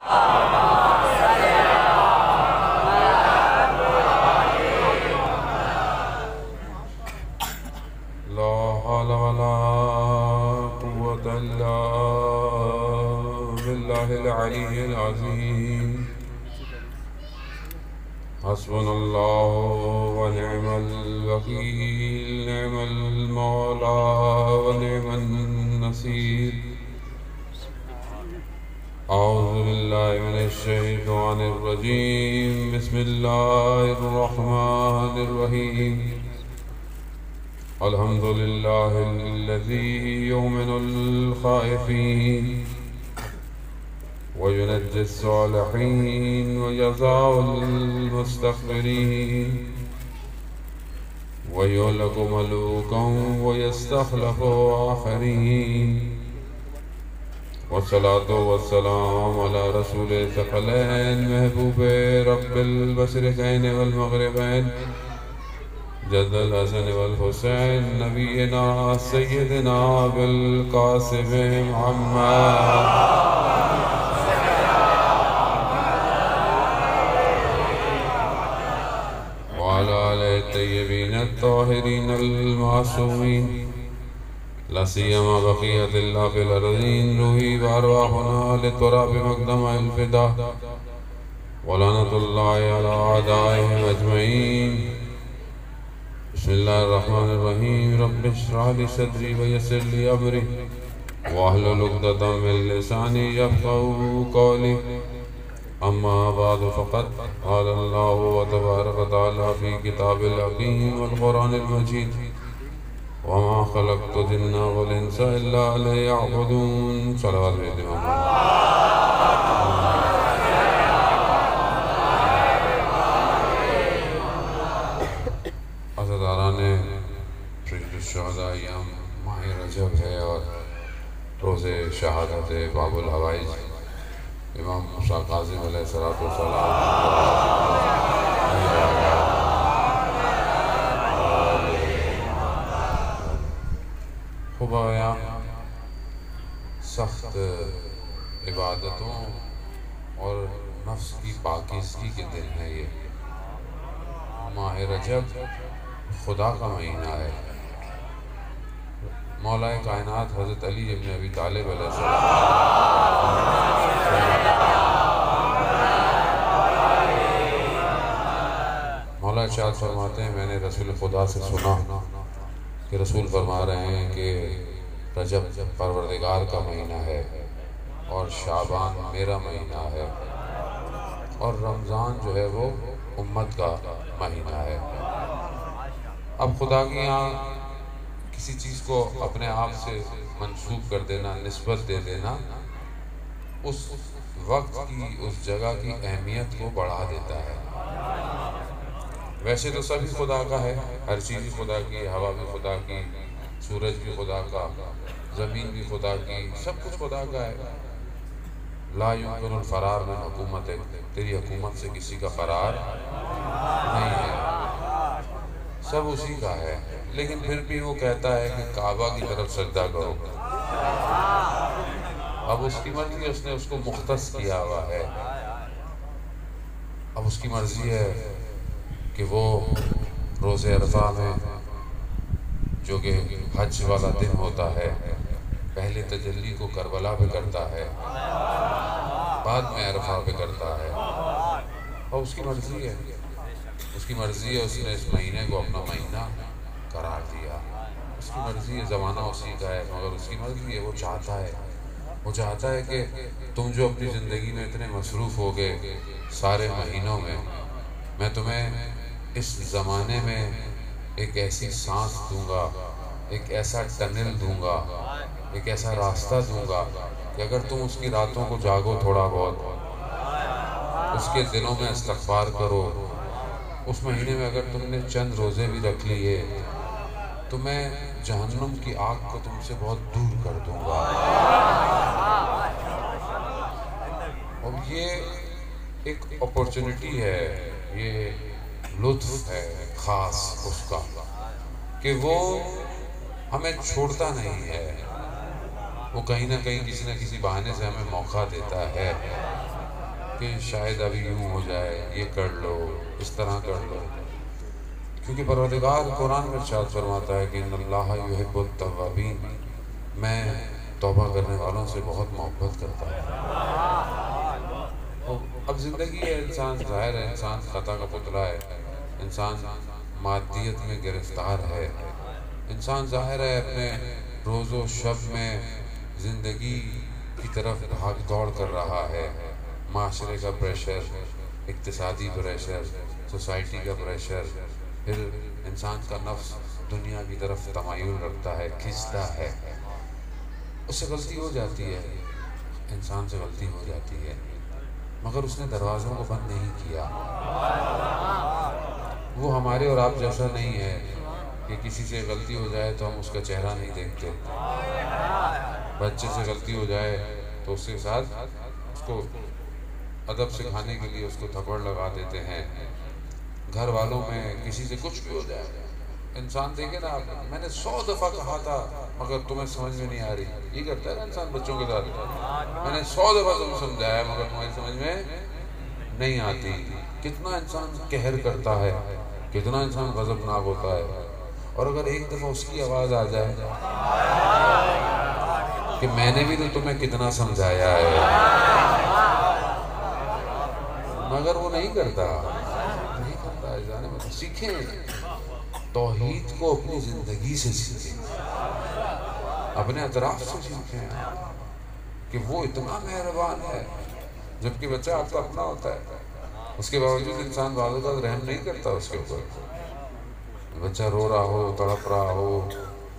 لا حول ولا قوة إلا بالله العلي العظيم حسبنا الله ونعم الوكيل نعم المولى ونعم النصير أعوذ بالله من الشيطان الرجيم بسم الله الرحمن الرحيم الحمد لله الذي يؤمن الخائفين وينجي الصالحين ويزع المستكبرين ويهلك ملوكا ويستخلف آخرين والصلاة والسلام على رسول الثقلين محبوب رب المشرقين والمغربين جد الحسن والحسين نبينا سيدنا بالقاسم محمد وعلى آله الطيبين الطاهرين المعصومين لا سيما بقية الله في الأرضين روحي وأرواحنا لتراب مقدم الفداء ولعنة الله على أعدائهم أجمعين بسم الله الرحمن الرحيم رب اشرح لي صدري ويسر لي أمري واحلل عقدة من لساني يفقهوا قولي أما بعد فقد قال الله تبارك وتعالى في كتاب الحكيم والقرآن المجيد وما خلقت الجن والإنس إلا ليعبدون صلوات محمد عزاداران شہید الشہداء ایام ماہ رجب ہے اور روز شہادت باب الحوائج امام موسیٰ کاظم علیہ الصلوۃ والسلام خوب ایام سخت عبادتوں اور نفس کی پاکیزگی کے دن ہے یہ ماہ رجب خدا کا مہینہ ہے مولا کائنات حضرت علی ابن ابی طالب علیہ السلام مولا ارشاد فرماتے ہیں میں نے رسول خدا سے سنا کہ رسول فرما رہے ہیں کہ رجب پروردگار کا مہینہ ہے اور شعبان میرا مہینہ ہے اور رمضان جو ہے وہ امت کا مہینہ ہے اب خدا کی یہاں کسی چیز کو اپنے آپ سے منسوب کر دینا نسبت دے دینا اس وقت کی اس جگہ کی اہمیت کو بڑھا دیتا ہے ویسے تو سبھی خدا کا ہے ہر چیز بھی خدا کی ہوا بھی خدا کی سورج بھی خدا کا زمین بھی خدا کی سب کچھ خدا کا ہے لا یمکن الفرار من حکومت تیری حکومت سے کسی کا فرار نہیں ہے سب اسی کا ہے لیکن پھر بھی وہ کہتا ہے کہ کعبہ کی طرف سجدہ کرو اب اس کی مرضی اس نے اس کو مختص کیا ہوا ہے اب اس کی مرضی ہے کہ وہ روز عرفہ میں جو کہ حج والا دن ہوتا ہے پہلے تجلی کو کربلا پہ کرتا ہے بعد میں عرفہ پہ کرتا ہے اور اس کی مرضی ہے اس نے اس مہینے کو اپنا مہینہ قرار دیا اس کی مرضی ہے زمانہ اسی کا ہے مگر اس کی مرضی ہے وہ چاہتا ہے کہ تم جو اپنی زندگی میں اتنے مصروف ہو گئے سارے مہینوں میں تمہیں اس زمانے میں ایک ایسی سانس دوں گا ایک ایسا ٹنل دوں گا ایک ایسا راستہ دوں گا کہ اگر تم اس کی راتوں کو جاگو تھوڑا بہت اس کے دنوں میں استغفار کرو اس مہینے میں اگر تم نے چند روزے بھی رکھ لیے تو میں جہنم کی آگ کو تم سے بہت دور کر دوں گا اور یہ ایک اپورچنٹی ہے یہ لطف ہے خاص اس کا کہ وہ ہمیں چھوڑتا نہیں ہے وہ کہیں نہ کہیں کسی نہ کسی بہانے سے ہمیں موقع دیتا ہے کہ شاید ابھی یوں ہو جائے، یہ کر لو، اس طرح کر لو، کیونکہ پروردگار قرآن میں ارشاد فرماتا ہے کہ ان اللہ یحب التوابین، میں توبہ کرنے والوں سے بہت محبت کرتا ہوں۔ اب زندگی ہے، انسان ظاہر ہے، انسان خطا کا پتلا ہے، انسان مادیت میں گرفتار ہے، انسان ظاہر ہے اپنے روز و شب میں زندگی کی طرف بھاگ دوڑ کر رہا ہے، معاشرے کا پریشر، اقتصادی پریشر، سوسائٹی کا پریشر، پھر انسان کا نفس دنیا کی طرف تمایل رکھتا ہے، کھنچتا ہے، اس سے غلطی ہو جاتی ہے، انسان سے غلطی ہو جاتی ہے، مگر اس نے دروازوں کو بند نہیں کیا۔ وہ ہمارے اور آپ جیسا نہیں ہے کہ کسی سے غلطی ہو جائے تو ہم اس کا چہرہ نہیں دیکھتے، بچے سے غلطی ہو جائے تو اس کے ساتھ اس کو ادب سکھانے کے لیے اس کو تھپڑ لگا دیتے ہیں، گھر والوں میں کسی سے کچھ بھی ہو جائے، انسان دیکھے نا، میں نے 100 دفعہ کہا تھا مگر تمہیں سمجھ میں نہیں آ رہی، یہ کرتا ہے نا انسان بچوں کے ساتھ، میں نے 100 دفعہ تمہیں سمجھایا مگر تمہاری سمجھ میں نہیں آتی۔ کتنا انسان قہر کرتا ہے، کتنا انسان غضبناک ہوتا ہے، اور اگر ایک دفعہ اس کی آواز آ جائے کہ میں نے بھی تو تمہیں کتنا سمجھایا ہے، مگر وہ نہیں کرتا، جانے میں سیکھیں، توحید کو اپنی زندگی سے سیکھیں، اپنے اطراف سے سیکھیں کہ وہ اتنا مہربان ہے، جبکہ بچہ آپ کا اپنا ہوتا ہے، اس کے باوجود انسان بعض اوقات رحم نہیں کرتا اس کے اوپر، بچہ رو رہا ہو، تڑپ رہا ہو،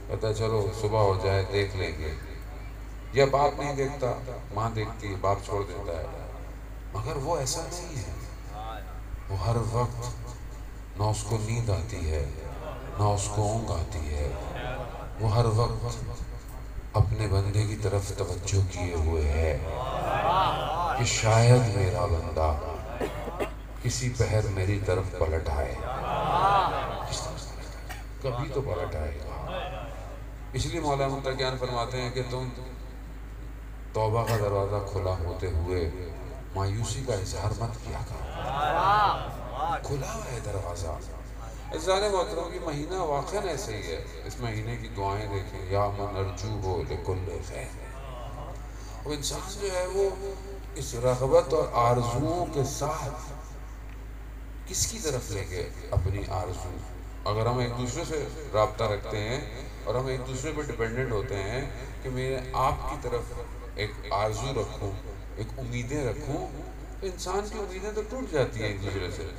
کہتا ہے چلو صبح ہو جائے دیکھ لیں گے، یا باپ نہیں دیکھتا، ماں دیکھتی ہے، باپ چھوڑ دیتا ہے، مگر وہ ایسا نہیں ہے، وہ ہر وقت نہ اس کو نیند آتی ہے نہ اس کو اونگ آتی ہے، وہ ہر وقت اپنے بندے کی طرف توجہ کیے ہوئے ہے کہ شاید میرا بندہ کسی پہر میری طرف پلٹ آئے، کبھی تو پلٹ آئے گا۔ اس لیے مولا متقیان فرماتے ہیں کہ تم توبہ کا دروازہ کھلا ہوتے ہوئے مایوسی کا اظہار مت کیا کرو، کھلا ہوا ہے دروازہ۔ عزیزان محترم کی مہینہ واقعاً ایسے ہی ہے، اس مہینے کی دعائیں دیکھیں، یا من ارجو ہو لکل خیر، وہ انسان جو ہے وہ اس رغبت اور آرزوؤں کے ساتھ کس کی طرف لے کے اپنی آرزو، اگر ہم ایک دوسرے سے رابطہ رکھتے ہیں اور ہم ایک دوسرے پر ڈیپینڈنٹ ہوتے ہیں کہ میں آپ کی طرف ایک آرزو رکھوں، ایک امیدیں رکھوں، تو انسان کی امیدیں تو ٹوٹ جاتی ہیں ایک دوسرے سے،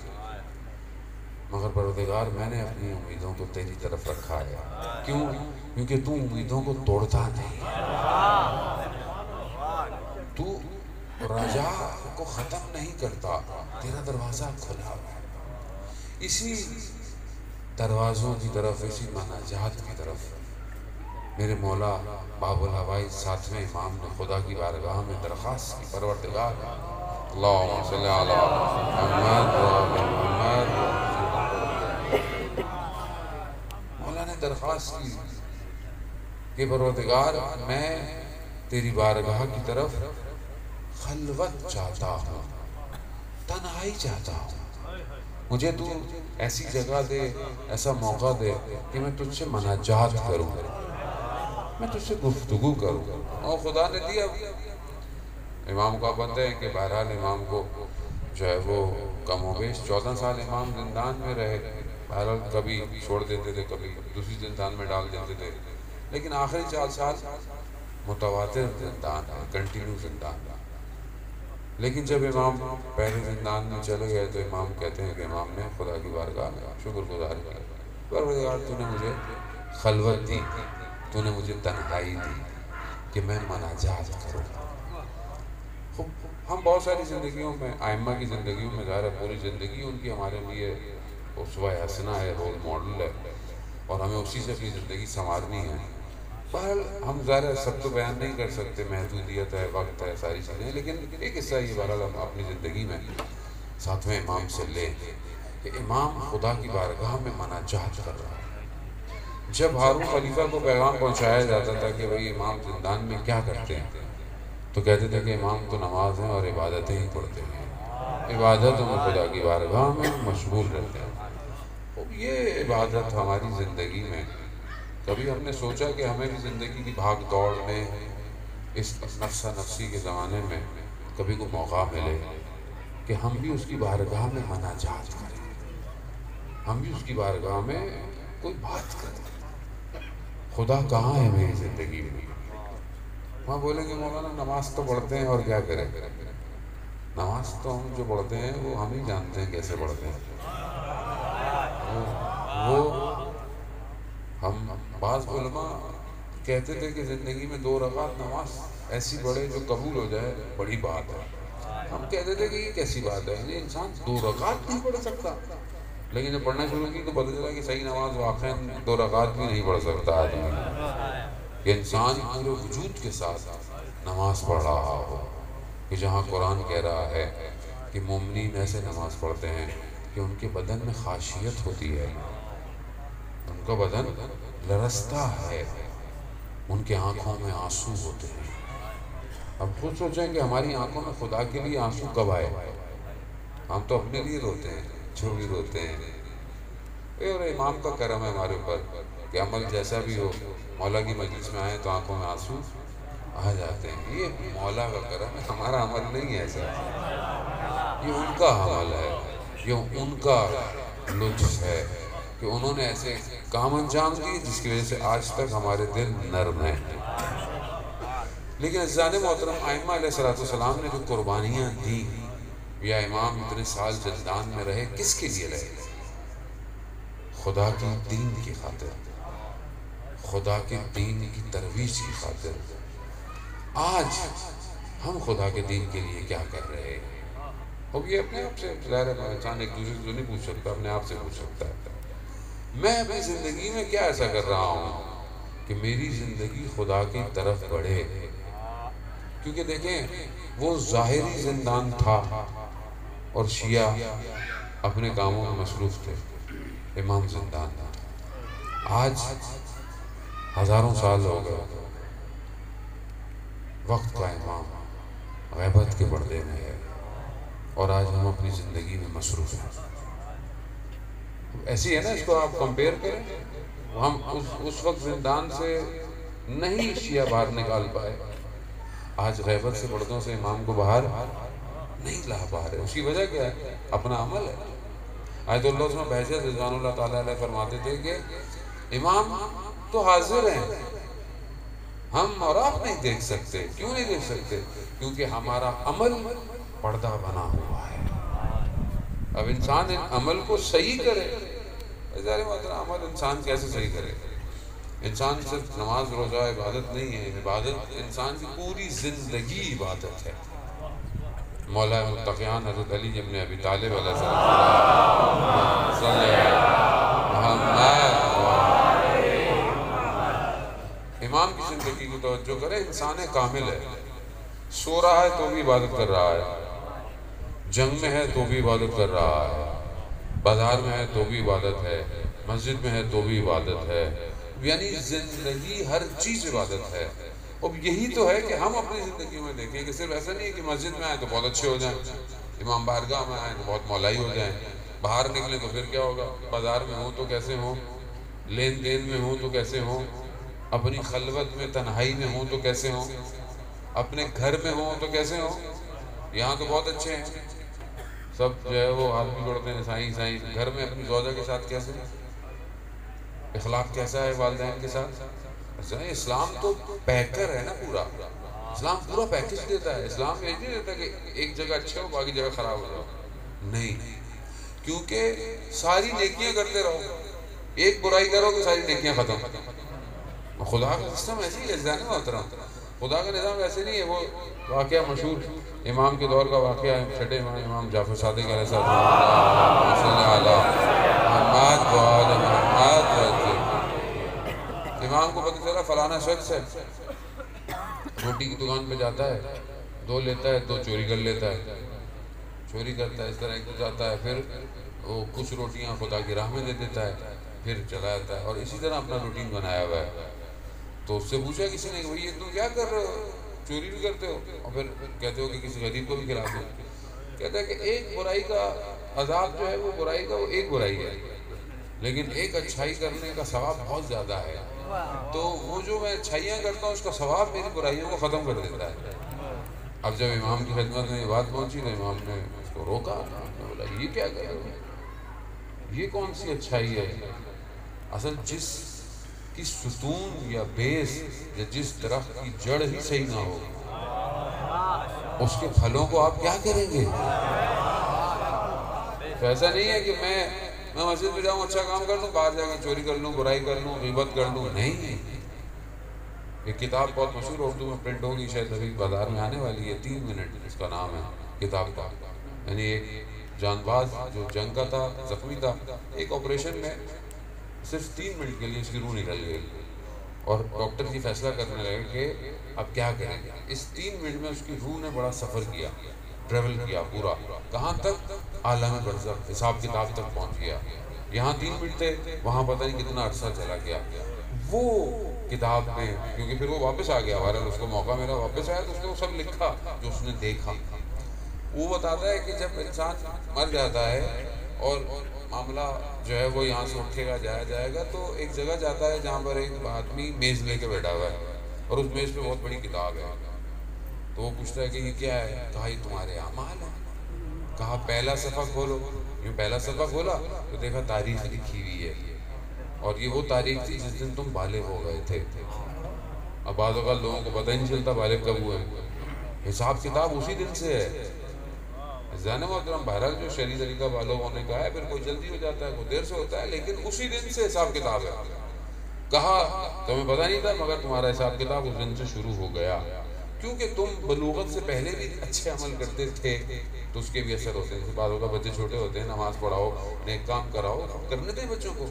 مگر پروردگار میں نے اپنی امیدوں کو تیری طرف رکھا ہے، کیوں؟ کیونکہ تو امیدوں کو توڑتا نہیں، تو رجا کو ختم نہیں کرتا، تیرا دروازہ کھلا ہے، اسی دروازوں کی طرف، اسی مناجات کی طرف میرے مولا باب الحوائج 7ویں امام نے خدا کی بارگاہ میں درخواست کی، پروردگار اللہم صلی علی محمد و آل محمد، مولا نے درخواست کی کہ پروردگار میں تیری بارگاہ کی طرف خلوت چاہتا ہوں، تنہائی چاہتا ہوں، مجھے تو ایسی جگہ دے، ایسا موقع دے کہ میں تجھ سے مناجات کروں، میں تجھ سے گفتگو کروں، اور خدا نے دیا۔ امام کا بندہ ہے کہ بہرحال امام کو جو ہے وہ کم و بیش 14 سال امام زندان میں رہے، بہرحال کبھی چھوڑ دیتے تھے، کبھی دوسری زندان میں ڈال دیتے تھے، لیکن آخری 4 سال متواتر زندان ہے، کنٹینیو زندان ہے۔ لیکن جب امام پہلے زندان میں چلے گئے تو امام کہتے ہیں کہ امام نے خدا کی بارگاہ میں شکر گزار کیا، پروردگار تو نے مجھے خلوت دی، تو نے مجھے تنہائی دی کہ میں مناجات کروں۔ ہم بہت ساری زندگیوں میں، ائمہ کی زندگیوں میں، ظاہر ہے پوری زندگی ان کی ہمارے لیے اسوہ حسنہ ہے، رول ماڈل ہے، اور ہمیں اسی سے اپنی زندگی سنوارنی ہے۔ بہرحال ہم ظاہر سب تو بیان نہیں کر سکتے، محدودیت ہے، وقت ہے، ساری چیزیں، لیکن ایک حصہ یہ بہرحال ہم اپنی زندگی میں 7ویں امام سے لیں کہ امام خدا کی بارگاہ میں مناجات کر رہا ہے۔ جب ہارون خلیفہ کو پیغام پہنچایا جاتا تھا کہ بھئی امام زندان میں کیا کرتے ہیں، تو کہتے تھے کہ امام تو نماز ہیں اور عبادتیں ہی پڑھتے ہیں، عبادتوں میں خدا کی بارگاہ میں مشغول رہتے ہیں. اب یہ عبادت ہماری زندگی میں کبھی ہم نے سوچا کہ ہمیں بھی زندگی کی بھاگ دوڑ میں اس نفسا نفسی کے زمانے میں کبھی کوئی موقع ملے کہ ہم بھی اس کی بارگاہ میں مناجات کریں, ہم بھی اس کی بارگاہ میں کوئی بات کریں. خدا کہاں ہے میری زندگی میں؟ وہاں بولیں گے مولانا نماز تو پڑھتے ہیں اور کیا کریں. نماز تو ہم جو پڑھتے ہیں وہ ہم ہی جانتے ہیں کیسے پڑھتے ہیں. وہ ہم بعض علماء کہتے تھے کہ زندگی میں 2 رکعت نماز ایسی پڑھے جو قبول ہو جائے بڑی بات ہے. ہم کہتے تھے کہ یہ کیسی بات ہے, یہ انسان 2 رکعت نہیں پڑھ سکتا. لیکن جب پڑھنا شروع کی تو پتہ چلا کہ صحیح نماز واقعا 2 رکعت بھی نہیں پڑھ سکتا آدمی. کہ انسان پورے وجود کے ساتھ نماز پڑھ رہا ہو, کہ جہاں قرآن کہہ رہا ہے کہ مومنین ایسے نماز پڑھتے ہیں کہ ان کے بدن میں خاشیت ہوتی ہے, ان کا بدن لرزتا ہے, ان کے آنکھوں میں آنسو ہوتے ہیں. اب خود سوچیں کہ ہماری آنکھوں میں خدا کے لیے آنسو کب آئے. ہم تو اپنے لیے روتے ہیں, جو بھی روتے ہیں. اور امام کا کرم ہے ہمارے اوپر کہ عمل جیسا بھی ہو مولا کی مجلس میں آئے تو آنکھوں میں آنسو آ جاتے ہیں. یہ مولا کا کرم ہے, ہمارا عمل نہیں ہے ایسا. یہ ان کا عمل ہے, یہ ان کا لطف ہے کہ انہوں نے ایسے کام انجام دیے جس کی وجہ سے آج تک ہمارے دل نرم ہیں. لیکن عزیزان محترم, ائمہ علیہ السلام نے جو قربانیاں دی, یا امام اتنے سال زندان میں رہے, کس کے لیے رہے؟ خدا کی دین کی خاطر, خدا کے دین کی ترویج کی خاطر. آج ہم خدا کے دین کے لیے کیا کر رہے ہیں؟ اب یہ اپنے آپ سے ظاہر ہے, انسان ایک دوسرے سے نہیں پوچھ سکتا, اپنے آپ سے پوچھ سکتا ہے میں اپنی زندگی میں کیا ایسا کر رہا ہوں کہ میری زندگی خدا کی طرف بڑھے. کیونکہ دیکھیں وہ ظاہری زندان تھا اور شیعہ اپنے کاموں میں مصروف تھے, امام زندان تھا. آج ہزاروں سال ہو گئے, وقت کا امام غیبت کے پردے میں ہے, اور آج ہم اپنی زندگی میں مصروف ہیں. ایسی ہے نا, اس کو آپ کمپیئر کریں. ہم اس وقت زندان سے نہیں شیعہ باہر نکال پائے, آج غیبت سے پردوں سے امام کو باہر نہیں لا پا رہے. اس کی وجہ کیا ہے؟ اپنا عمل ہے. آیت اللہ عثمان بہجت رضوان اللہ تعالیٰ علیہ فرماتے تھے کہ امام تو حاضر ہیں, ہم اور آپ نہیں دیکھ سکتے. کیوں نہیں دیکھ سکتے؟ کیونکہ ہمارا عمل پردہ بنا ہوا ہے. اب انسان عمل کو صحیح کرے. عمل انسان کیسے صحیح کرے؟ انسان صرف نماز روزہ عبادت نہیں ہے, عبادت انسان کی پوری زندگی عبادت ہے. مولا متقیان حضرت علی ابن ابی طالب علیہ السلام امام کی زندگی کو توجہ کرے. انسان کامل ہے, سو رہا ہے تو بھی عبادت کر رہا ہے, جنگ میں ہے تو بھی عبادت کر رہا ہے, بازار میں ہے تو بھی عبادت ہے, مسجد میں ہے تو بھی عبادت ہے. یعنی زندگی ہر چیز عبادت ہے. اب یہی تو ہے کہ ہم اپنی زندگی میں دیکھیں کہ صرف ایسا نہیں ہے کہ مسجد میں آئیں تو بہت اچھے ہو جائیں, امام بارگاہ میں آئیں تو بہت مولائی ہو جائیں, باہر نکلیں تو پھر کیا ہوگا, بازار میں ہوں تو کیسے ہوں, لین دین میں ہوں تو کیسے ہوں, اپنی خلوت میں تنہائی میں ہوں تو کیسے ہوں, اپنے گھر میں ہوں تو کیسے ہوں. یہاں تو بہت اچھے ہیں, سب جو ہے وہ ہاتھ بھی جوڑتے ہیں, سائیں گھر میں اپنی زوجہ کے ساتھ کیسے, اخلاق کیسا ہے والدین کے ساتھ. اسلام تو پیکر ہے نا, پورا اسلام پورا پیکج دیتا ہے. اسلام یہ نہیں دیتا کہ ایک جگہ اچھا ہو باقی جگہ خراب ہو جاؤ, نہیں. کیونکہ ساری نیکیاں کرتے رہو, ایک برائی کرو تو ساری نیکیاں ختم. خدا کا سسٹم ایسے ہی ہے عزیزان محترم, خدا کا نظام ایسے نہیں ہے. وہ واقعہ مشہور امام کے دور کا واقعہ ہے, چھٹے امام جعفر صادق علیہ السلام. امام کو پتہ چلا فلانا شخص ہے, روٹی کی دکان پہ جاتا ہے, 2 لیتا ہے, 2 چوری کر لیتا ہے, چوری کرتا ہے, اس طرح ایک جاتا ہے, پھر وہ کچھ روٹیاں خدا کی راہ میں دے دیتا ہے, پھر چلا جاتا ہے, اور اسی طرح اپنا روٹین بنایا ہوا ہے. تو اس سے پوچھا کسی نے کہ بھئی یہ تم کیا کر رہے ہو, چوری بھی کرتے ہو اور پھر کہتے ہو کہ کسی غریب کو بھی کھلا دو. کہتا ہے کہ ایک برائی کا عذاب جو ہے وہ برائی کا وہ ایک برائی ہے، لیکن ایک اچھائی کرنے کا ثواب بہت زیادہ ہے، تو وہ جو میں اچھائیاں کرتا ہوں اس کا ثواب میری برائیوں کو ختم کر دیتا ہے۔ اب جب امام کی خدمت میں یہ بات پہنچی تو امام نے اس کو روکا، بولا یہ کیا کر رہے ہو، یہ کون سی اچھائی ہے؟ اصل جس کی ستون یا بیس یا جس درخت کی جڑ ہی صحیح نہ ہو اس کے پھلوں کو آپ کیا کریں گے؟ تو ایسا نہیں ہے کہ میں مسجد میں جاؤں اچھا کام کر لوں، باہر جا کے چوری کر لوں، برائی کر لوں، غیبت کر لوں، نہیں۔ ایک کتاب بہت مشہور اردو میں پرنٹ ہوگی، شاید ابھی بازار میں آنے والی ہے، 3 منٹ اس کا نام ہے کتاب کا، یعنی ایک جان باز جو جنگ کا تھا، زخمی تھا، ایک آپریشن میں صرف 3 منٹ کے لیے اس کی روح نکل گئی، اور ڈاکٹر جی فیصلہ کرنے لگے کہ اب کیا کریں گے۔ اس 3 منٹ میں اس کی روح نے بڑا سفر کیا، ٹریول کیا پورا، کہاں تک؟ عالم برزخ، حساب کتاب تک پہنچ گیا۔ یہاں 3 منٹ تھے، وہاں پتہ نہیں کتنا عرصہ چلا گیا۔ وہ کتاب میں، کیونکہ پھر وہ واپس آ گیا، بہرحال اس کو موقع میرا واپس آیا، تو اس نے وہ سب لکھا جو اس نے دیکھا۔ وہ بتاتا ہے کہ جب انسان مر جاتا ہے اور معاملہ جو ہے وہ یہاں سے اٹھے گا، جایا جائے گا، تو ایک جگہ جاتا ہے جہاں پر ایک آدمی میز لے کے بیٹھا ہوا ہے اور اس میز پہ بہت بڑی کتاب ہے۔ تو وہ پوچھتا ہے کہ یہ کیا ہے؟ کہا یہ تمہارے اعمال ہیں۔ کہا پہلا صفحہ کھولو۔ یہ پہلا صفحہ کھولا تو دیکھا تاریخ لکھی ہوئی ہے، اور یہ وہ تاریخ تھی جس دن تم بالغ ہو گئے تھے۔ اب بعض اوقات لوگوں کو پتہ ہی نہیں چلتا بالغ کب ہوئے، حساب کتاب اسی دن سے ہے۔ ذہن محترم، بہرحال جو شرعی طریقہ والوں نے کہا ہے، پھر کوئی جلدی ہو جاتا ہے، کوئی دیر سے ہوتا ہے، لیکن اسی دن سے حساب کتاب ہے۔ کہا تمہیں پتہ نہیں تھا، مگر تمہارا حساب کتاب اس دن سے شروع ہو گیا، کیونکہ تم بلوغت سے پہلے بھی اچھے عمل کرتے تھے تو اس کے بھی اثر ہوتے ہیں۔ جیسے بعض اوقات بچے چھوٹے ہوتے ہیں، نماز پڑھاؤ، نیک کام کراؤ، کرنے دیں بچوں کو،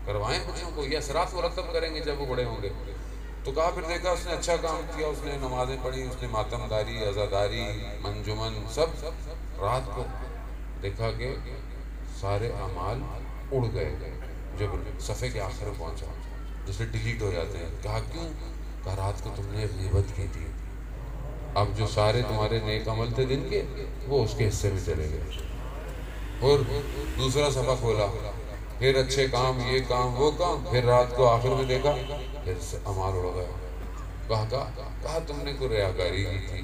کروائیں بچوں کو، یہ اثرات مرتب کریں گے جب وہ بڑے ہوں گے۔ تو کہا پھر دیکھا اس نے اچھا کام کیا، اس نے نمازیں پڑھی، اس نے ماتم داری، عزاداری، منجمن سب، رات کو دیکھا کہ سارے اعمال اڑ گئے۔ جب صفحے کے آخر میں پہنچا، جیسے ڈیلیٹ ہو جاتے ہیں۔ کہا کیوں؟ کہا رات کو تم نے غیبت کی تھی، اب جو سارے تمہارے نیک عمل تھے دن کے، وہ اس کے حصے میں چلے گئے۔ اور دوسرا صفحہ کھولا، پھر اچھے کام، یہ کام، وہ کام، پھر رات کو آخر میں دیکھا پھر اعمال اڑ گئے۔ کہا تم نے کوئی ریاکاری کی تھی،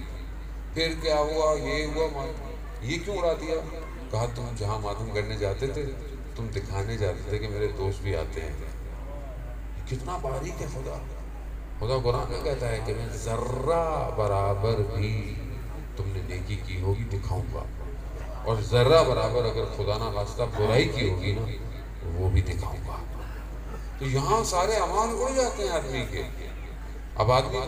پھر کیا ہوا، یہ ہوا، یہ کیوں اڑا دیا؟ کہا تم جہاں ماتم کرنے جاتے تھے تم دکھانے جاتے تھے کہ میرے دوست بھی آتے ہیں۔ کتنا باریک ہے خدا قرآن میں کہتا ہے کہ میں ذرہ برابر بھی تم نے نیکی کی ہوگی دکھاؤں گا، اور ذرہ برابر اگر خدا نہ خواستہ برائی کی ہوگی نا وہ بھی دکھاؤں گا۔ تو یہاں سارے اعمال اڑ جاتے ہیں آدمی کے۔ اب آدمی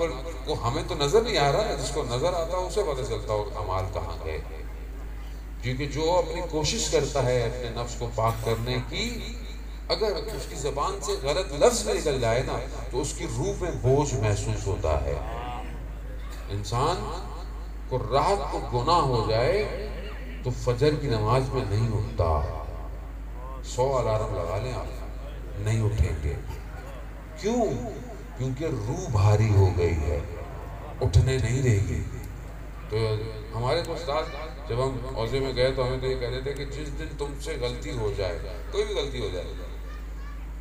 کو ہمیں تو نظر نہیں آ رہا، جس کو نظر آتا ہے اسے پتہ چلتا ہو اعمال کہاں گئے، کیونکہ جو اپنی کوشش کرتا ہے اپنے نفس کو پاک کرنے کی، اگر اس کی زبان سے غلط لفظ میں نکل جائے نا تو اس کی روح میں بوجھ محسوس ہوتا ہے۔ انسان کو رات کو گناہ ہو جائے تو فجر کی نماز میں نہیں اٹھتا، 100 الارم لگا لیں آپ، نہیں اٹھیں گے۔ کیوں؟ کیونکہ روح بھاری ہو گئی ہے، اٹھنے نہیں دے گی۔ تو ہمارے تو استاد جب ہم عوضے میں گئے تو ہمیں تو یہ کہتے تھے کہ جس دن تم سے غلطی ہو جائے، کوئی بھی غلطی ہو جائے،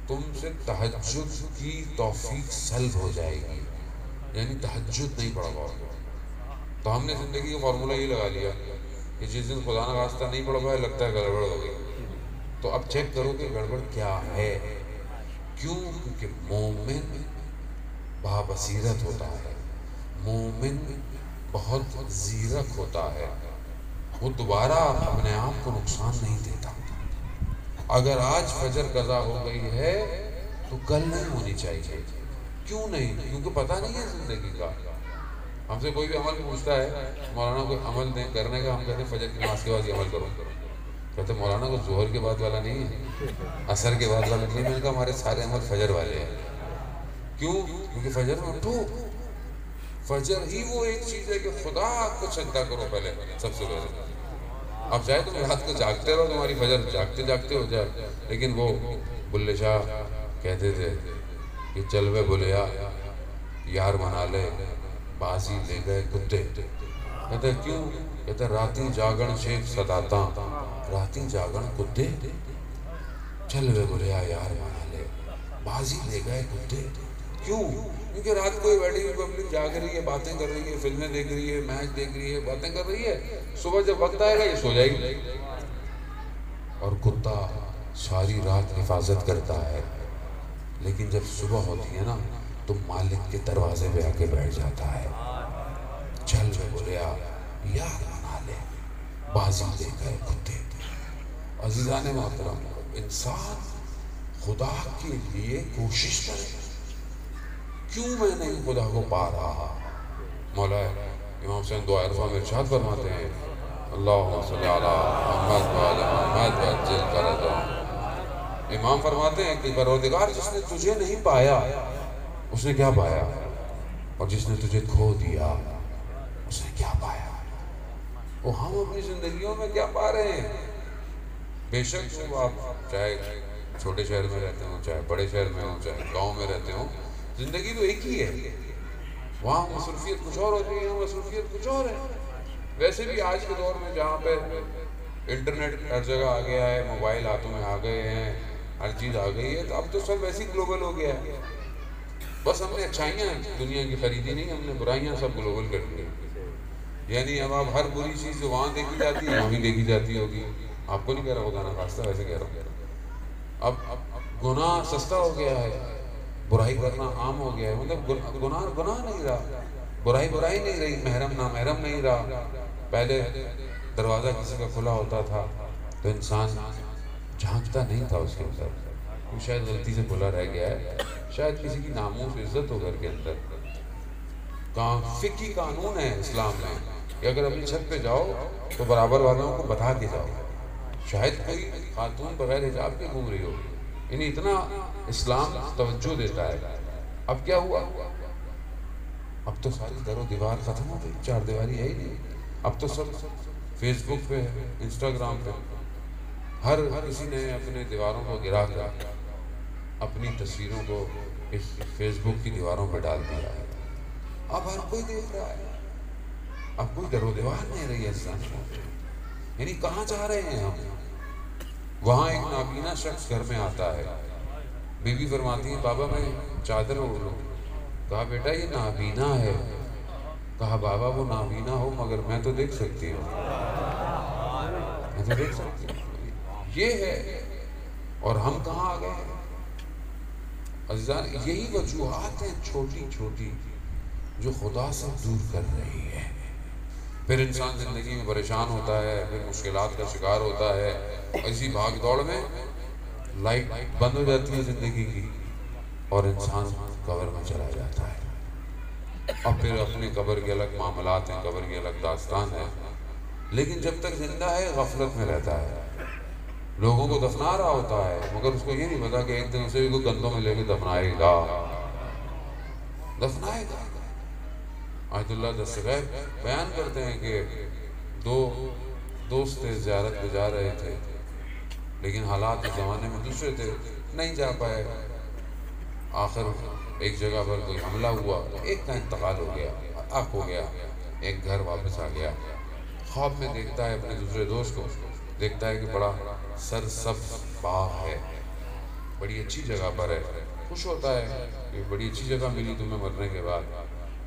تم سے تہجد کی توفیق سلب ہو جائے گی، یعنی تہجد نہیں پڑھ پاؤ گے۔ تو ہم نے زندگی کا فارمولہ یہ لگا لیا کہ جس دن خدا نہ خواستہ نہیں پڑھ پائے، لگتا ہے گڑبڑ ہو گئی، تو اب چیک کرو کہ گڑبڑ کیا ہے۔ کیوں؟ کیونکہ مومن بابصیرت ہوتا ہے، مومن بہت زیرک ہوتا ہے، وہ دوبارہ اپنے آپ کو نقصان نہیں دیتا۔ اگر آج فجر قضا ہو گئی ہے تو کل نہیں ہونی چاہیے۔ کیوں نہیں؟ کیونکہ پتہ نہیں ہے زندگی کا۔ ہم سے کوئی بھی عمل پوچھتا ہے، مولانا کوئی عمل دیں کرنے کا، ہم کہتے ہیں فجر کی نماز کے بعد یہ عمل کرو، کہتے ہیں مولانا کو ظہر کے بعد والا نہیں ہے، عصر کے بعد والا نہیں ہے۔ میں نے کہا ہمارے سارے عمل فجر والے ہیں۔ کیوں؟ کیونکہ فجر میں اٹھو، فجر ہی وہ ایک چیز ہے کہ خدا کو سجدہ کرو پہلے، سب سے پہلے۔ اب چاہے تم رات کو جاگتے رہو، تمہاری فجر جاگتے جاگتے ہو جائے، لیکن وہ بلے شاہ کہتے تھے کہ چلوے بلیا یار بنا لے، بازی لے گئے کتے۔ کہتے ہیں کیوں؟ کہتا راتی جاگن شیخ صداتاں، راتی جاگن کتے، چل وے بولیا یار منا لے، بازی لے گئے کتے. کیوں؟ کیونکہ رات کو بیٹھی ہوئی پبلک جاگ رہی ہے، باتیں کر رہی ہے، فلمیں دیکھ رہی ہے، میچ دیکھ رہی ہے، باتیں کر رہی ہے. صبح جب وقت آئے گا یہ سو جائے گی. اور کتا ساری رات حفاظت کرتا ہے، لیکن جب صبح ہوتی ہے نا تو مالک کے دروازے پہ آ کے بیٹھ جاتا ہے. چل وے بولیا یار منا لے، بازی لے گئے کتے. عزیزان محترم، انسان خدا کے لیے کوشش کرے. کیوں میں نہیں خدا کو پا رہا؟ مولا امام حسین دعا عرفہ میں ارشاد فرماتے ہیں اللہم صلی علی محمد وعلی محمد وعجل فرجہ. امام فرماتے ہیں کہ پروردگار جس نے تجھے نہیں پایا اس نے کیا پایا، اور جس نے تجھے کھو دیا اس نے کیا پایا. وہ ہم اپنی زندگیوں میں کیا پا رہے ہیں؟ بے شک وہ آپ چاہے چھوٹے شہر میں رہتے ہوں، چاہے بڑے شہر میں ہوں، چاہے گاؤں میں رہتے ہوں، زندگی تو ایک ہی ہے. وہاں مصروفیت کچھ اور ہوتی ہے، یہاں مصروفیت کچھ اور ہے. ویسے بھی آج کے دور میں جہاں پہ انٹرنیٹ ہر جگہ آ گیا ہے، موبائل ہاتھوں میں آ گئے ہیں، ہر چیز آ گئی ہے، تو اب تو سب ویسے ہی گلوبل ہو گیا ہے. بس ہم نے اچھائیاں دنیا کی خریدی نہیں، ہم نے برائیاں سب گلوبل کر لی. یعنی اب آپ ہر بری چیز جو وہاں دیکھی جاتی ہے وہاں بھی دیکھی جاتی ہوگی. آپ کو نہیں کہہ رہا خدا نہ خواستہ، ویسے کہہ رہا ہوں. اب گناہ سستا ہو گیا ہے، برائی کرنا عام ہو گیا ہے. مطلب گناہ نہیں رہا، برائی نہیں رہی، محرم نامحرم نہیں رہا. پہلے دروازہ کسی کا کھلا ہوتا تھا تو انسان جھانکتا نہیں تھا اس کے اندر، وہ شاید غلطی سے کھلا رہ گیا ہے، شاید کسی کی ناموس عزت ہو گھر کے اندر. فقہی قانون ہے اسلام میں کہ اگر اپنی چھت پہ جاؤ تو برابر والوں کو بتا کے جاؤ. شاید کوئی خاتون بغیر حجاب کے گھوم رہی ہو، یعنی اتنا اسلام توجہ دیتا ہے. اب کیا ہوا؟ اب تو ساری در و دیوار ختم ہو گئی، چار دیواری ہے ہی نہیں. اب تو سب فیس بک پہ، انسٹاگرام پہ، ہر کسی نے اپنے دیواروں کو گرا کر اپنی تصویروں کو اس فیس بک کی دیواروں پہ ڈال دیا ہے. اب ہر کوئی دیکھ رہا ہے، اب کوئی در و دیوار نہیں رہی ہے اسلام میں. یعنی کہاں جا رہے ہیں ہم؟ وہاں ایک نابینا شخص گھر میں آتا ہے، بیوی فرماتی ہے بابا میں چادر اوڑھ لوں. کہا بیٹا یہ نابینا ہے. کہا بابا وہ نابینا ہو مگر میں تو دیکھ سکتی ہوں، میں تو دیکھ سکتی ہوں. یہ ہے. اور ہم کہاں آ گئے ہیں عزیزان؟ یہی وجوہات ہیں چھوٹی چھوٹی جو خدا سے دور کر رہی ہے. پھر انسان زندگی میں پریشان ہوتا ہے، پھر مشکلات کا شکار ہوتا ہے. اسی بھاگ دوڑ میں لائٹ بند ہو جاتی ہے زندگی کی اور انسان قبر میں چلا جاتا ہے. اب پھر اپنے قبر کے الگ معاملات ہیں، قبر کی الگ داستان ہے. لیکن جب تک زندہ ہے غفلت میں رہتا ہے، لوگوں کو دفنا رہا ہوتا ہے مگر اس کو یہ نہیں پتا کہ ایک دن اسے بھی کوئی کندھوں میں لے کے دفنائے گا. آیت اللہ دستغیب بیان کرتے ہیں کہ دو دوست تھے، زیارت پہ جا رہے تھے، لیکن حالات اس زمانے میں دوسرے تھے، نہیں جا پائے. آخر ایک جگہ پر کوئی حملہ ہوا، ایک کا انتقال ہو گیا، عاق ہو گیا، ایک گھر واپس آ گیا. خواب میں دیکھتا ہے اپنے دوسرے دوست کو، دیکھتا ہے کہ بڑا سرسبز باغ ہے، بڑی اچھی جگہ پر ہے. خوش ہوتا ہے کہ بڑی اچھی جگہ ملی تمہیں مرنے کے بعد،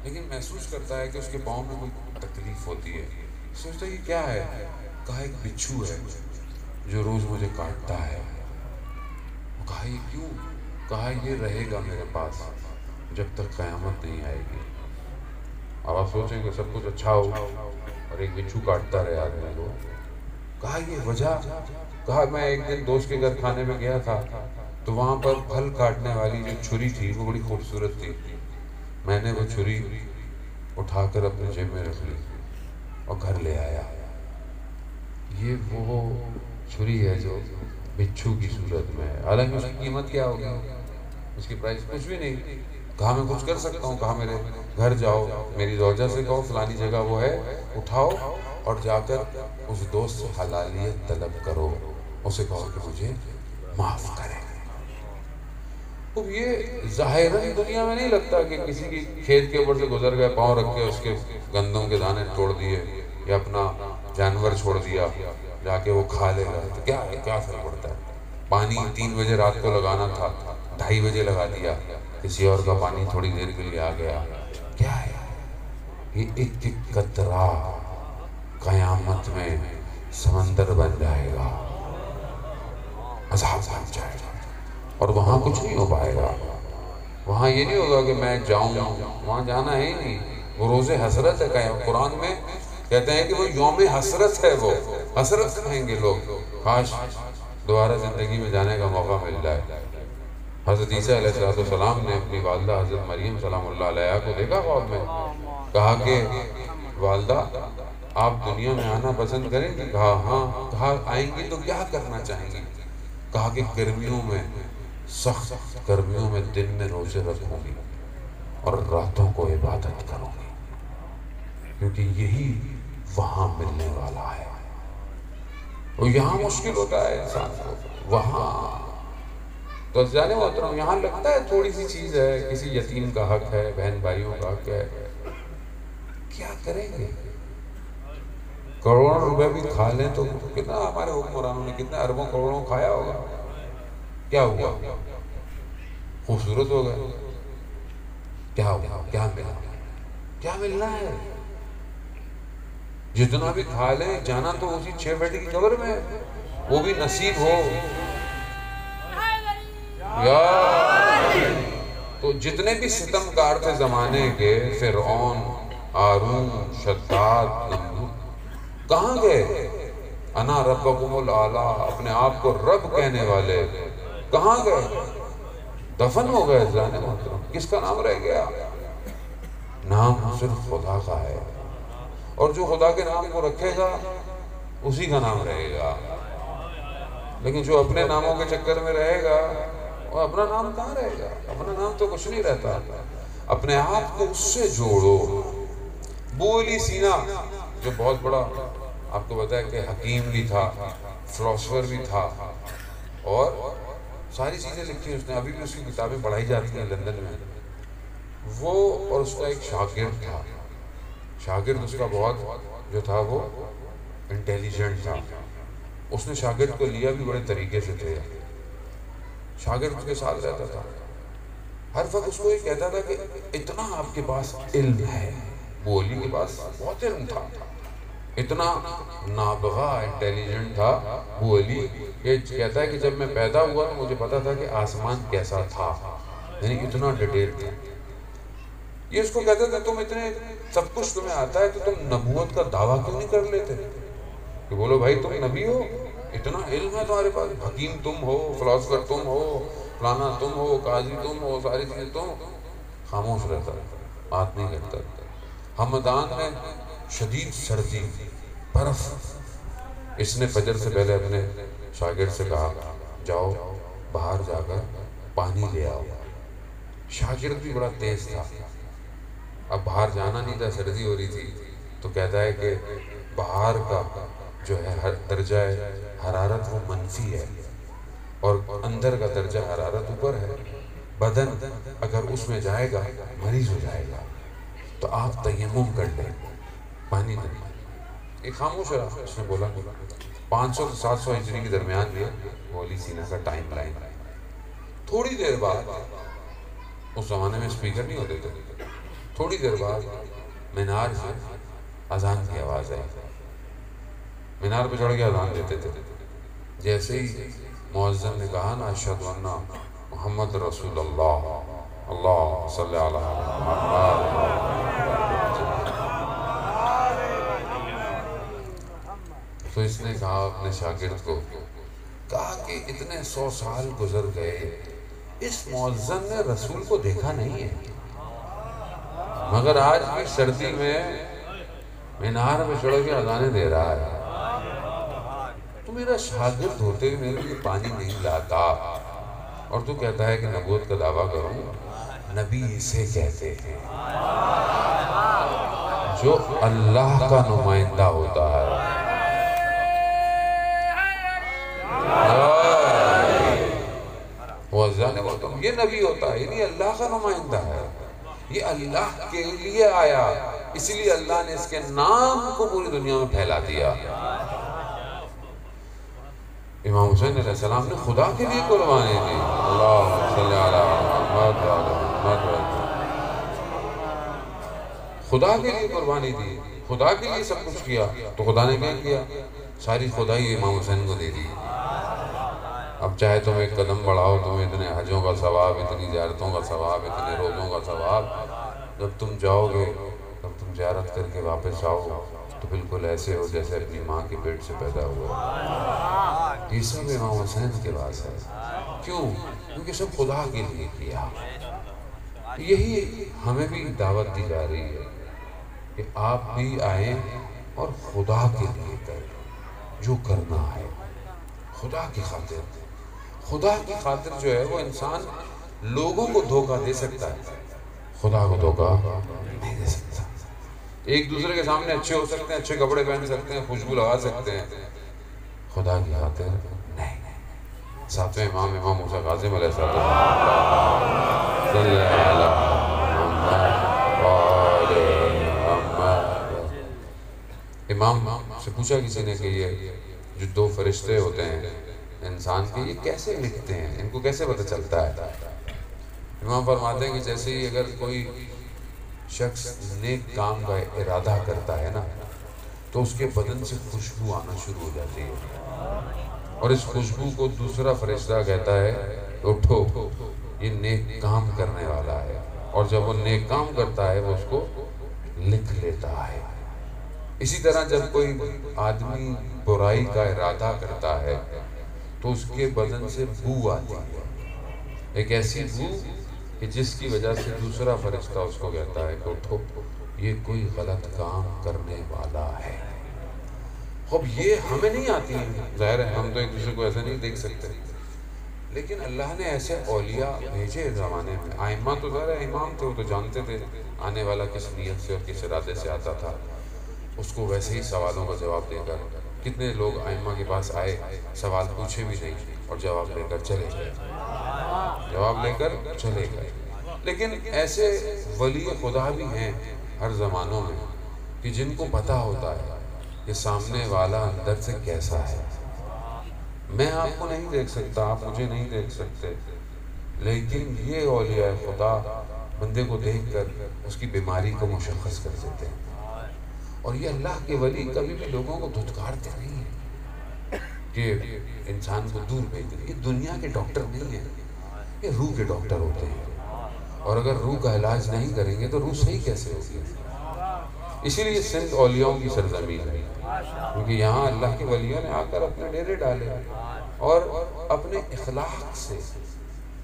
لیکن محسوس کرتا ہے کہ اس کے پاؤں میں کوئی تکلیف ہوتی ہے. سوچتا ہے یہ کیا ہے؟ کہا ایک بچھو ہے جو روز مجھے کاٹتا ہے. وہ کہا یہ کیوں؟ کہا یہ رہے گا میرے پاس جب تک قیامت نہیں آئے گی. اب آپ سوچیں کہ سب کچھ اچھا ہو اور ایک بچھو کاٹتا رہے آدمی کو. کہا یہ وجہ؟ کہا میں ایک دن دوست کے گھر کھانے میں گیا تھا تو وہاں پر پھل کاٹنے والی جو چھری تھی وہ بڑی خوبصورت تھی. میں نے وہ چھری اٹھا کر اپنے جیب میں رکھ لی اور گھر لے آیا. یہ وہ چھری ہے جو بچھو کی صورت میں ہے. حالانکہ اس کی قیمت کیا ہوگی؟ اس کی پرائس کچھ بھی نہیں. کہا میں کچھ کر سکتا ہوں. کہا میرے گھر جاؤ، میری زوجہ سے کہو فلانی جگہ وہ ہے، اٹھاؤ اور جا کر اس دوست سے حلالیت طلب کرو، اسے کہو کہ مجھے معاف کرے. اب یہ ظاہراً دنیا میں نہیں لگتا کہ کسی کی کھیت کے اوپر سے گزر گئے، پاؤں رکھ کے اس کے گندم کے دانے توڑ دیے، یا اپنا جانور چھوڑ دیا جا کے وہ کھا لے گا تو کیا فرق پڑتا ہے؟ پانی 3 بجے رات کو لگانا تھا، 2:30 بجے لگا دیا، کسی اور کا پانی تھوڑی دیر کے لیے آ گیا، کیا ہے؟ یہ ایک ایک قطرہ قیامت میں سمندر بن جائے گا، عذاب بن جائے گا، اور وہاں کچھ نہیں ہو پائے گا۔ وہاں یہ نہیں ہوگا کہ میں جاؤں، وہاں جانا ہے ہی نہیں۔ وہ روز حسرت ہے، قرآن میں کہتے ہیں کہ وہ یوم حسرت ہے، وہ حسرت کہیں گے لوگ، کاش دوبارہ زندگی میں جانے کا موقع مل جائے۔ حضرت عیسیٰ علیہ السلام نے اپنی والدہ حضرت مریم سلام اللہ علیہا کو دیکھا خواب میں، کہا کہ والدہ آپ دنیا میں آنا پسند کریں گی؟ کہا ہاں۔ کہا آئیں گی تو کیا کرنا چاہیں گی؟ کہا کہ گرمیوں میں، سخت گرمیوں میں دن میں روزے رکھوں گی اور راتوں کو عبادت کروں گی، کیونکہ یہی وہاں ملنے والا ہے۔ اور یہاں مشکل ہوتا ہے انسان کو، وہاں تو جانے محترم یہاں لگتا ہے تھوڑی سی چیز ہے، کسی یتیم کا حق ہے، بہن بھائیوں کا حق ہے، کیا کریں گے؟ کروڑوں روپے بھی کھا لیں تو کتنا ہمارے حکمرانوں نے کتنے اربوں کروڑوں کھایا ہوگا، کیا ہوا؟ خوبصورت ہو گئے، کیا ہوا؟ کیا ملا؟ کیا ملنا ہے؟ جتنا بھی کھا لیں جانا تو اسی 6 بیٹے کی قبر میں، وہ بھی نصیب ہو یا۔ تو جتنے بھی ستمگار تھے زمانے کے، فرعون، ہارون، شداد، کہاں گئے؟ انا ربکم الاعلیٰ، اپنے آپ کو رب کہنے والے کہاں گئے؟ دفن ہو گئے۔ جانے محترم کس کا نام رہ گیا؟ نام صرف خدا کا ہے، اور جو خدا کے نام کو رکھے گا اسی کا نام رہے گا، لیکن جو اپنے ناموں کے چکر میں رہے گا وہ اپنا نام کہاں رہے گا؟ اپنا نام تو کچھ نہیں رہتا۔ اپنے آپ کو اس سے جوڑو۔ ابو علی سینا جو بہت بڑا آپ کو بتایا کہ حکیم بھی تھا، فلاسفر بھی تھا، اور ساری چیزیں لکھی اس نے، ابھی بھی اس کی کتابیں پڑھائی جاتی ہیں لندن میں۔ وہ اور اس کا ایک شاگرد تھا، شاگرد اس کا بہت جو تھا وہ انٹیلیجنٹ تھا۔ اس نے شاگرد کو لیا بھی بڑے طریقے سے تھے، شاگرد اس کے ساتھ رہتا تھا، ہر وقت اس کو یہ کہتا تھا کہ اتنا آپ کے پاس علم ہے۔ ابو علی کے پاس بہت علم تھا، اتنا نابغہ انٹیلیجنٹ تھا ابو علی، یہ کہتا ہے کہ جب میں پیدا ہوا تو مجھے پتا تھا کہ آسمان کیسا تھا، یعنی اتنا ڈیٹیل تھا۔ یہ اس کو کہتا تھا تم اتنے سب کچھ تمہیں آتا ہے تو تم نبوت کا دعویٰ کیوں نہیں کر لیتے کہ بولو بھائی تم نبی ہو، اتنا علم ہے تمہارے پاس، حکیم تم ہو، فلاسفر تم ہو، فلانا تم ہو، قاضی تم ہو، ساری چیزیں تم۔ خاموش رہتا ہے، بات نہیں کرتا۔ ہمدان میں شدید سردی، برف، اس نے فجر سے پہلے اپنے شاگرد سے کہا جاؤ باہر جا کر پانی لے آؤ۔ شاگرد بھی بڑا تیز تھا، اب باہر جانا نہیں تھا، سردی ہو رہی تھی، تو کہتا ہے کہ باہر کا جو ہے درجہ حرارت وہ منفی ہے اور اندر کا درجہ حرارت اوپر ہے، بدن اگر اس میں جائے گا مریض ہو جائے گا، تو آپ تیمم کر لیں، پانی نہیں۔ ایک خاموش رہا، اس نے بولا 500 سے 700 ہجری کے درمیان یہ ابو علی سینا کا ٹائم لائن۔ تھوڑی دیر بعد، اس زمانے میں اسپیکر نہیں ہوتے تھے، تھوڑی دیر بعد مینار سے اذان کی آواز آئی، مینار پہ چڑھ کے اذان دیتے تھے۔ جیسے ہی مؤذن نے کہا نا اشہد ان محمد رسول اللہ، اللہ صلی علی محمد، تو اس نے کہا اپنے شاگرد کو، کہا کہ اتنے 100 سال گزر گئے، اس مؤذن نے رسول کو دیکھا نہیں ہے، مگر آج بھی سردی میں مینار میں چڑھ کے اذانیں دے رہا ہے۔ تو میرا شاگرد ہوتے ہوئے میرے لیے پانی نہیں لاتا، اور تو کہتا ہے کہ نبوت کا دعویٰ کروں۔ نبی اسے کہتے ہیں جو اللہ کا نمائندہ ہوتا ہے۔ یہ نبی ہوتا ہے، یعنی اللہ کا نمائندہ ہے، یہ اللہ کے لیے آیا، اس لیے اللہ نے اس کے نام کو پوری دنیا میں پھیلا دیا۔ امام حسین علیہ السلام نے خدا کے لیے قربانی دی۔ اللہم صلی علی محمد وعلی محمد، خدا کے لیے قربانی دی، خدا کے لیے سب کچھ کیا، تو خدا نے کیا کیا؟ ساری خدائی امام حسین کو دے دی۔ اب چاہے تم ایک قدم بڑھاؤ، تمہیں اتنے حجوں کا ثواب، اتنی زیارتوں کا ثواب، اتنے روزوں کا ثواب، جب تم جاؤ گے، جب تم زیارت کر کے واپس آؤ تو بالکل ایسے ہو جیسے اپنی ماں کے پیٹ سے پیدا ہوا۔ یہ سب امام حسین کے پاس ہے۔ کیوں؟ کیونکہ سب خدا کے لیے کیا۔ یہی ہمیں بھی دعوت دی جا رہی ہے کہ آپ بھی آئیں اور خدا کے لیے کریں جو کرنا ہے، خدا کی خاطر۔ خدا کی خاطر جو ہے وہ انسان لوگوں کو دھوکہ دے سکتا ہے، خدا کو دھوکہ نہیں دے سکتا۔ ایک دوسرے کے سامنے اچھے ہو سکتے ہیں، اچھے کپڑے پہن سکتے ہیں، خوشبو لگا سکتے ہیں، خدا کی خاطر نہیں۔ ساتویں امام موسیٰ کاظم علیہ السلام صلی اللہ امام سے پوچھا کسی نے کہ یہ جو دو فرشتے ہوتے ہیں انسان کے، یہ کیسے لکھتے ہیں، ان کو کیسے پتہ چلتا ہے؟ امام فرماتے ہیں کہ جیسے ہی اگر کوئی شخص نیک کام کا ارادہ کرتا ہے نا تو اس کے بدن سے خوشبو آنا شروع ہو جاتی ہے، اور اس خوشبو کو دوسرا فرشتہ کہتا ہے اٹھو یہ نیک کام کرنے والا ہے، اور جب وہ نیک کام کرتا ہے وہ اس کو لکھ لیتا ہے۔ اسی طرح جب کوئی آدمی برائی کا ارادہ کرتا ہے تو اس کے بدن سے بو آتی ہے، ایک ایسی بو کہ جس کی وجہ سے دوسرا فرشتہ اس کو کہتا ہے کہ اٹھو یہ کوئی غلط کام کرنے والا ہے۔ اب یہ ہمیں نہیں آتی ہیں، ظاہر ہے ہم تو ایک دوسرے کو ایسے نہیں دیکھ سکتے، لیکن اللہ نے ایسے اولیاء بھیجے زمانے میں۔ ائمہ تو ظاہر ہے امام تھے، وہ تو جانتے تھے آنے والا کس نیت سے اور کس ارادے سے آتا تھا، اس کو ویسے ہی سوالوں کا جواب دے کر۔ کتنے لوگ ائمہ کے پاس آئے، سوال پوچھے بھی نہیں اور جواب لے کر چلے گئے، جواب لے کر چلے گئے۔ لیکن ایسے ولی خدا بھی ہیں ہر زمانوں میں کہ جن کو پتہ ہوتا ہے کہ سامنے والا اندر سے کیسا ہے۔ میں آپ کو نہیں دیکھ سکتا، آپ مجھے نہیں دیکھ سکتے، لیکن یہ اولیاء خدا بندے کو دیکھ کر اس کی بیماری کو مشخص کر دیتے ہیں۔ اور یہ اللہ کے ولی کبھی بھی لوگوں کو دھتکارتے نہیں ہیں کہ انسان کو دور بھیج دیں۔ یہ دنیا کے ڈاکٹر نہیں ہیں، یہ روح کے ڈاکٹر ہوتے ہیں، اور اگر روح کا علاج نہیں کریں گے تو روح صحیح کیسے ہوگی؟ اسی لیے سندھ اولیاؤں کی سرزمین ہے، کیونکہ یہاں اللہ کے ولیوں نے آ کر اپنے ڈیرے ڈالے اور اپنے اخلاق سے،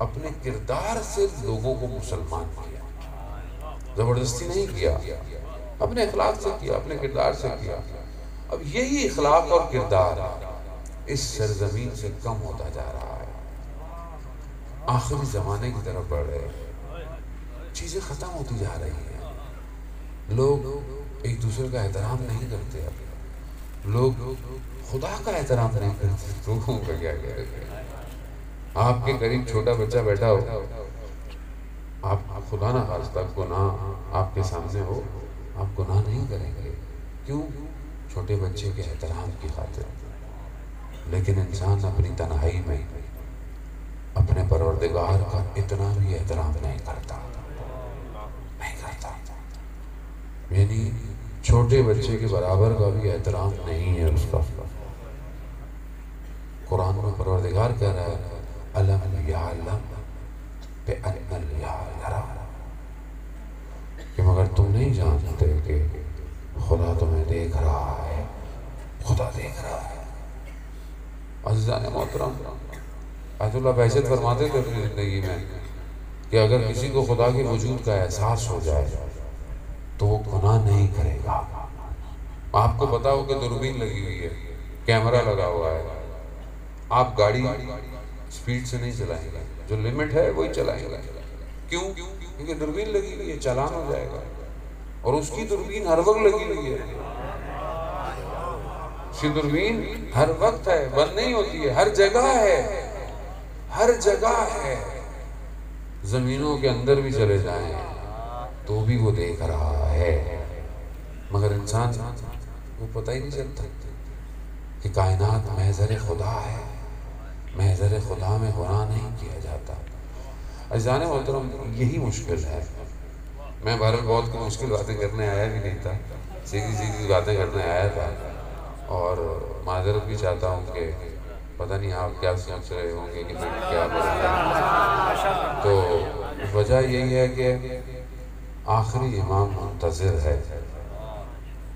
اپنے کردار سے لوگوں کو مسلمان کیا، زبردستی نہیں کیا، اپنے اخلاق سے کیا، اپنے کردار سے کیا۔ اب یہی اخلاق اور کردار اس سرزمین سے کم ہوتا جا رہا ہے، آخری زمانے کی طرف بڑھ رہے ہیں، چیزیں ختم ہوتی جا رہی ہیں، لوگ ایک دوسرے کا احترام نہیں کرتے، اب لوگ خدا کا احترام نہیں کرتے، روحوں کا کیا کریں گے؟ آپ کے قریب چھوٹا بچہ بیٹھا ہو، آپ خدا نہ خواستہ گناہ آپ کے سامنے ہو، آپ گناہ نہیں کریں گے، کیوں؟ چھوٹے بچے کے احترام کی خاطر۔ لیکن انسان اپنی تنہائی میں اپنے پروردگار کا اتنا بھی احترام نہیں کرتا، یعنی چھوٹے بچے کے برابر کا بھی احترام نہیں ہے اس کا۔ قرآن میں پروردگار کہہ رہا ہے الم یعلم بأن اللہ یرا، کہ مگر تم نہیں جانتے کہ خدا تمہیں دیکھ رہا ہے، خدا دیکھ رہا ہے۔ عزیزان محترم، آیت اللہ بہجت فرماتے تھے اپنی زندگی میں کہ اگر کسی کو خدا کے وجود کا احساس ہو جائے تو وہ گناہ نہیں کرے گا۔ آپ کو پتا ہو کہ دوربین لگی ہوئی ہے، کیمرہ لگا ہوا ہے، آپ گاڑی سپیڈ سے نہیں چلائیں گے، جو لمٹ ہے وہی چلائیں گے۔ کیوں؟ کیونکہ دوربین لگی ہوئی ہے، چالان ہو جائے گا، اور اس کی دوربین ہر وقت لگی ہوئی ہے، اس کی دوربین ہر وقت ہے، بند نہیں ہوتی ہے، ہر جگہ ہے، ہر جگہ ہے۔ زمینوں کے اندر بھی چلے جائیں تو بھی وہ دیکھ رہا ہے، مگر انسان وہ پتہ ہی نہیں چلتا کہ کائنات محضر خدا ہے، محضر خدا میں گناہ نہیں کیا جاتا۔ عزیزان محترم، یہی مشکل ہے۔ میں بہرحال بہت کوئی مشکل باتیں کرنے آیا بھی نہیں تھا، سیدھی سیدھی باتیں کرنے آیا تھا، اور معذرت بھی چاہتا ہوں کہ پتہ نہیں آپ کیا سوچ رہے ہوں گے کہ میں کیا بول رہا ہوں۔ تو وجہ یہی ہے کہ آخری امام منتظر ہے،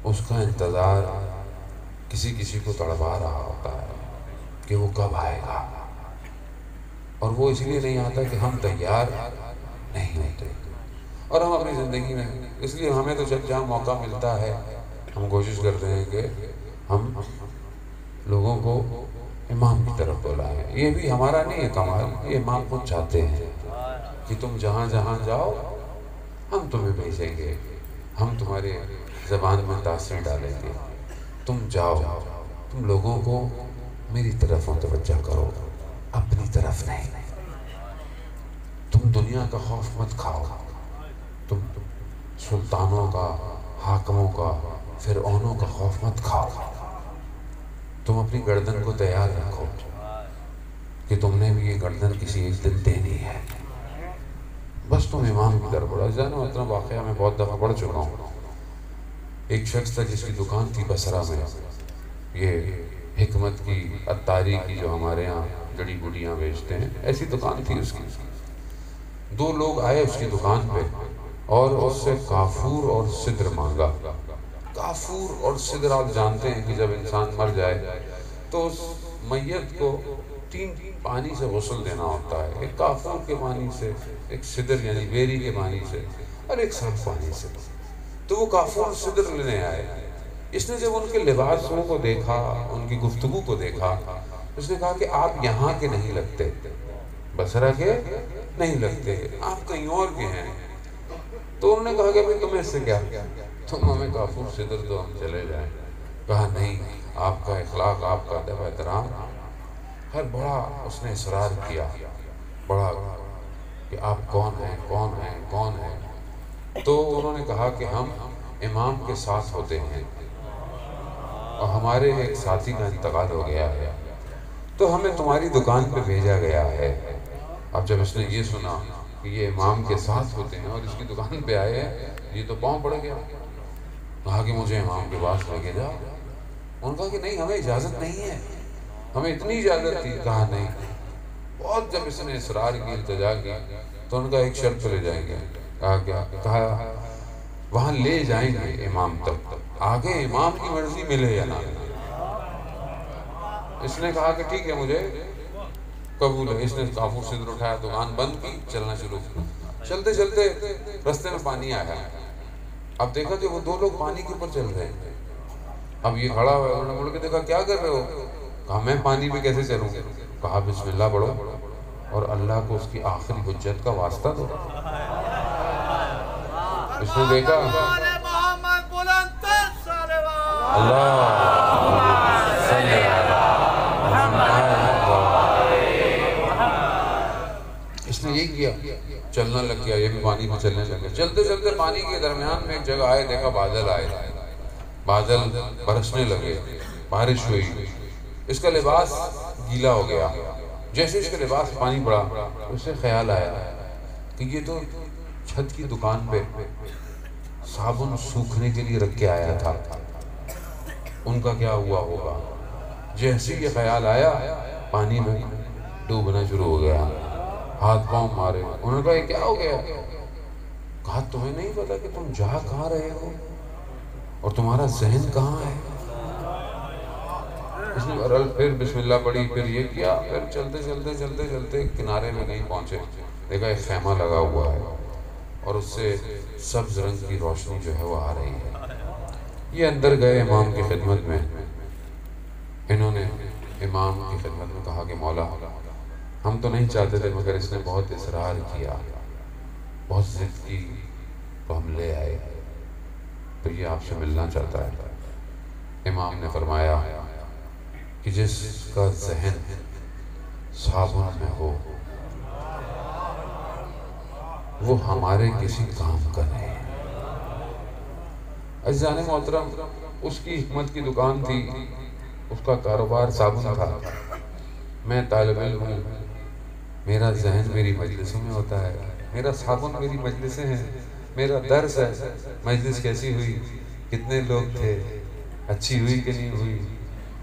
اس کا انتظار کسی کسی کو تڑپا رہا ہوتا ہے کہ وہ کب آئے گا، اور وہ اس لیے نہیں آتا کہ ہم تیار نہیں ہوتے، اور ہم اپنی زندگی میں اس لیے ہمیں تو جب جہاں موقع ملتا ہے ہم کوشش کرتے ہیں کہ ہم لوگوں کو امام کی طرف بلائیں۔ یہ بھی ہمارا نہیں ہے کمال، یہ امام خود چاہتے ہیں کہ تم جہاں جہاں جاؤ ہم تمہیں بھیجیں گے، ہم تمہارے زبان میں تاثیر ڈالیں گے، تم جاؤ، تم لوگوں کو میری طرف متوجہ کرو، اپنی طرف نہیں۔ تم دنیا کا خوف مت کھاؤ، تم سلطانوں کا، حاکموں کا، فرعونوں کا خوف مت کھاؤ، تم اپنی گردن کو تیار رکھو کہ تم نے بھی یہ گردن کسی ایک دن دینی ہے، بس تم امام کی طرف بڑھو۔ جانا اتنا واقعہ میں بہت دفعہ پڑھ چکا ہوں۔ ایک شخص تھا جس کی دکان تھی بصرہ میں، یہ حکمت کی، عطاری کی، جو ہمارے ہاں جڑی بوٹیاں بیچتے ہیں، ایسی دکان تھی اس کی۔ دو لوگ آئے اس کی دکان پہ اور اس سے کافور اور سدر مانگا۔ کافور اور سدر آپ جانتے ہیں کہ جب انسان مر جائے تو اس میت کو 3 پانی سے غسل دینا ہوتا ہے، ایک کافور کے پانی سے، ایک سدر یعنی بیری کے پانی سے، اور ایک صاف پانی سے۔ تو وہ کافور سدر لینے آئے۔ اس نے جب ان کے لباسوں کو دیکھا، ان کی گفتگو کو دیکھا، اس نے کہا کہ آپ یہاں کے نہیں لگتے، بصرہ کے نہیں لگتے، آپ کہیں اور کے ہیں۔ تو انہوں نے کہا کہ تمہیں اس سے کیا، تم ہمیں کافور سدر تو ہم چلے جائیں۔ کہا نہیں، آپ کا اخلاق، آپ کا ادب احترام۔ ہر بڑا اس نے اصرار کیا، بڑا کہ آپ کون ہیں، کون ہیں، کون ہیں؟ تو انہوں نے کہا کہ ہم امام کے ساتھ ہوتے ہیں اور ہمارے ایک ساتھی کا انتقال ہو گیا ہے، تو ہمیں تمہاری دکان پہ بھیجا گیا ہے۔ اب جب اس نے یہ سنا کہ یہ امام کے ساتھ ہوتے ہیں اور اس کی دکان پہ آئے ہیں، یہ تو پاؤں پڑ گیا۔ کہا کہ مجھے امام کے پاس لے کے جاؤ۔ انہوں نے کہا کہ نہیں، ہمیں اجازت نہیں ہے، ہمیں اتنی اجازت تھی۔ کہا نہیں۔ بہت جب اس نے اصرار کی، التجا کی، تو ان کا ایک شرط پہ لے جائیں گے۔ کہا کیا؟ کہا وہاں لے جائیں گے امام تک، آگے امام کی مرضی ملے یا نہ ملے۔ اس نے کہا کہ ٹھیک ہے، مجھے قبول ہے۔ اس نے کافور سدر اٹھایا، دکان بند کی، چلنا شروع کیا۔ چلتے چلتے رستے میں پانی آیا۔ اب دیکھا کہ وہ دو لوگ پانی کے اوپر چل رہے ہیں۔ اب یہ کھڑا ہوا، انہوں نے مڑ کے دیکھا کیا کر رہے ہو؟ کہا میں پانی پہ کیسے چلوں؟ کہا بسم اللہ پڑھو اور اللہ کو اس کی آخری حجت کا واسطہ دو۔ اس نے دیکھا اس نے یہ کیا، چلنا لگ گیا، یہ بھی پانی پہ چلنے لگ گیا۔ چلتے چلتے پانی کے درمیان میں ایک جگہ آئے، دیکھا بادل آئے، بادل برسنے لگے، بارش ہوئی۔ اس کا لباس گیلا ہو گیا۔ جیسے اس کے لباس پانی پڑا، اسے خیال آیا کہ یہ تو چھت کی دکان پہ صابن سوکھنے کے لیے رکھ کے آیا تھا، ان کا کیا ہوا ہوگا؟ جیسے یہ خیال آیا، پانی میں ڈوبنا شروع ہو گیا، ہاتھ پاؤں مارے۔ انہوں نے کہا یہ کیا ہو گیا؟ کہا تمہیں نہیں پتا کہ تم جا کہاں رہے ہو اور تمہارا ذہن کہاں ہے؟ اس نے پھر بسم اللہ پڑھی، پھر یہ کیا، پھر چلتے چلتے چلتے چلتے کنارے میں کہیں پہنچے، دیکھا ایک خیمہ لگا ہوا ہے اور اس سے سبز رنگ کی روشنی جو ہے وہ آ رہی ہے۔ یہ اندر گئے امام کی خدمت میں۔ انہوں نے امام کی خدمت میں کہا کہ مولا، ہم تو نہیں چاہتے تھے مگر اس نے بہت اصرار کیا، بہت ضد کی، تو ہم لے آئے، تو یہ آپ سے ملنا چاہتا ہے۔ امام نے فرمایا کہ جس کا ذہن صابن میں ہو وہ ہمارے کسی کام کا نہیں، عزیزان محترم، اس کی حکمت کی دکان تھی، اس کا کاروبار صابن تھا۔ میں طالب علم ہوں، میرا ذہن میری مجلسوں میں ہوتا ہے، میرا صابن میری مجلسیں ہیں، میرا درس ہے مجلس کیسی ہوئی، کتنے لوگ تھے، اچھی ہوئی کہ نہیں ہوئی،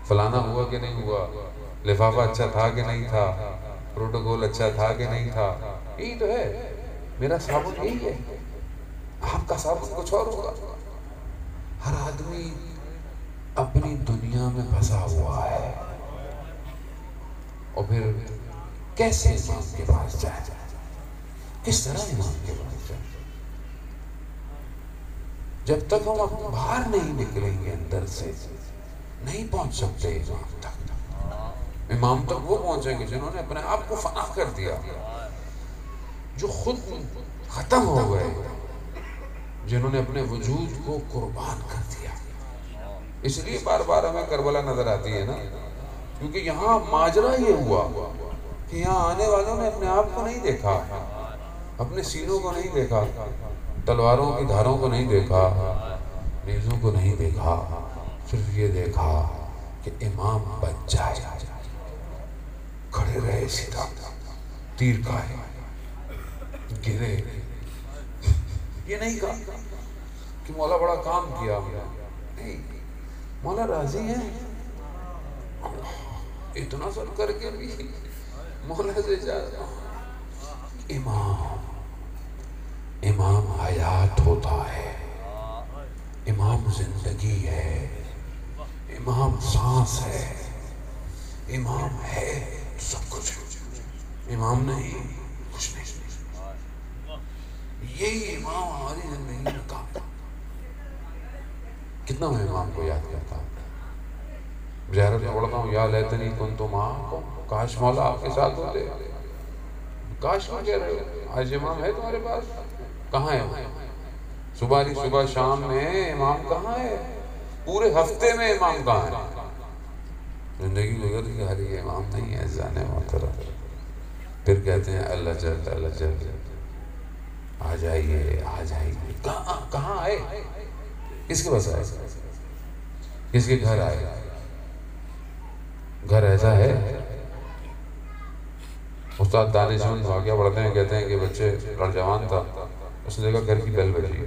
فلانا ہوا کہ نہیں ہوا، لفافہ اچھا تھا کہ نہیں تھا، پروٹوکول اچھا تھا کہ نہیں تھا، یہی تو ہے میرا صابن، یہی ہے۔ آپ کا صابن کچھ اور ہوگا۔ ہر آدمی اپنی دنیا میں پھنسا ہوا ہے، اور پھر کیسے امام کے پاس جائے، کس طرح امام کے پاس جائے؟ جب تک ہم باہر نہیں نکلیں گے اندر سے نہیں پہنچ سکتے امام تک۔ امام تک وہ پہنچیں گے جنہوں نے اپنے آپ کو فنا کر دیا، جو خود ختم ہو گئے، جنہوں نے اپنے وجود کو قربان کر دیا۔ اس لیے بار بار ہمیں کربلا نظر آتی ہے نا، کیونکہ یہاں ماجرا یہ ہوا کہ یہاں آنے والوں نے اپنے آپ کو نہیں دیکھا، اپنے سینوں کو نہیں دیکھا، تلواروں کی دھاروں کو نہیں دیکھا، نیزوں کو نہیں دیکھا، صرف یہ دیکھا کہ امام بچ جائے، کھڑے رہے سیدھا، تیر کھائے، گرے۔ یہ نہیں کہا کہ مولا بڑا کام کیا ہم نے، نہیں، مولا راضی ہیں، اتنا سب کر کے بھی مولا سے جاتا۔ امام حیات ہوتا ہے، امام زندگی ہے، امام سانس ہے، امام ہے سب کچھ، امام نہیں کچھ نہیں۔ یہی امام ہماری زندگی میں کام تھا۔ کتنا میں امام کو یاد کرتا ہوں، زیارت میں پڑھتا ہوں، یا لیتنی کنت معکم، کاش مولا آپ کے ساتھ ہوتے۔ کاش کیوں کہہ رہے ہو؟ آج امام ہے تمہارے پاس؟ کہاں ہے؟ صبح شام میں امام کہاں ہے؟ پورے ہفتے میں امام کہاں ہے؟ زندگی گزر گئی، ہر یہ امام نہیں ہے جانے محترم۔ پھر کہتے ہیں اللہ جل آ جائیے آ جائیے، کہاں آئے؟ کس کے پاس آئے؟ کس کے گھر آئے؟ گھر ایسا ہے، استاد دانش مند واقعہ پڑھتے ہیں، کہتے ہیں کہ بچے نوجوان تھا، اس نے دیکھا گھر کی بیل بجی،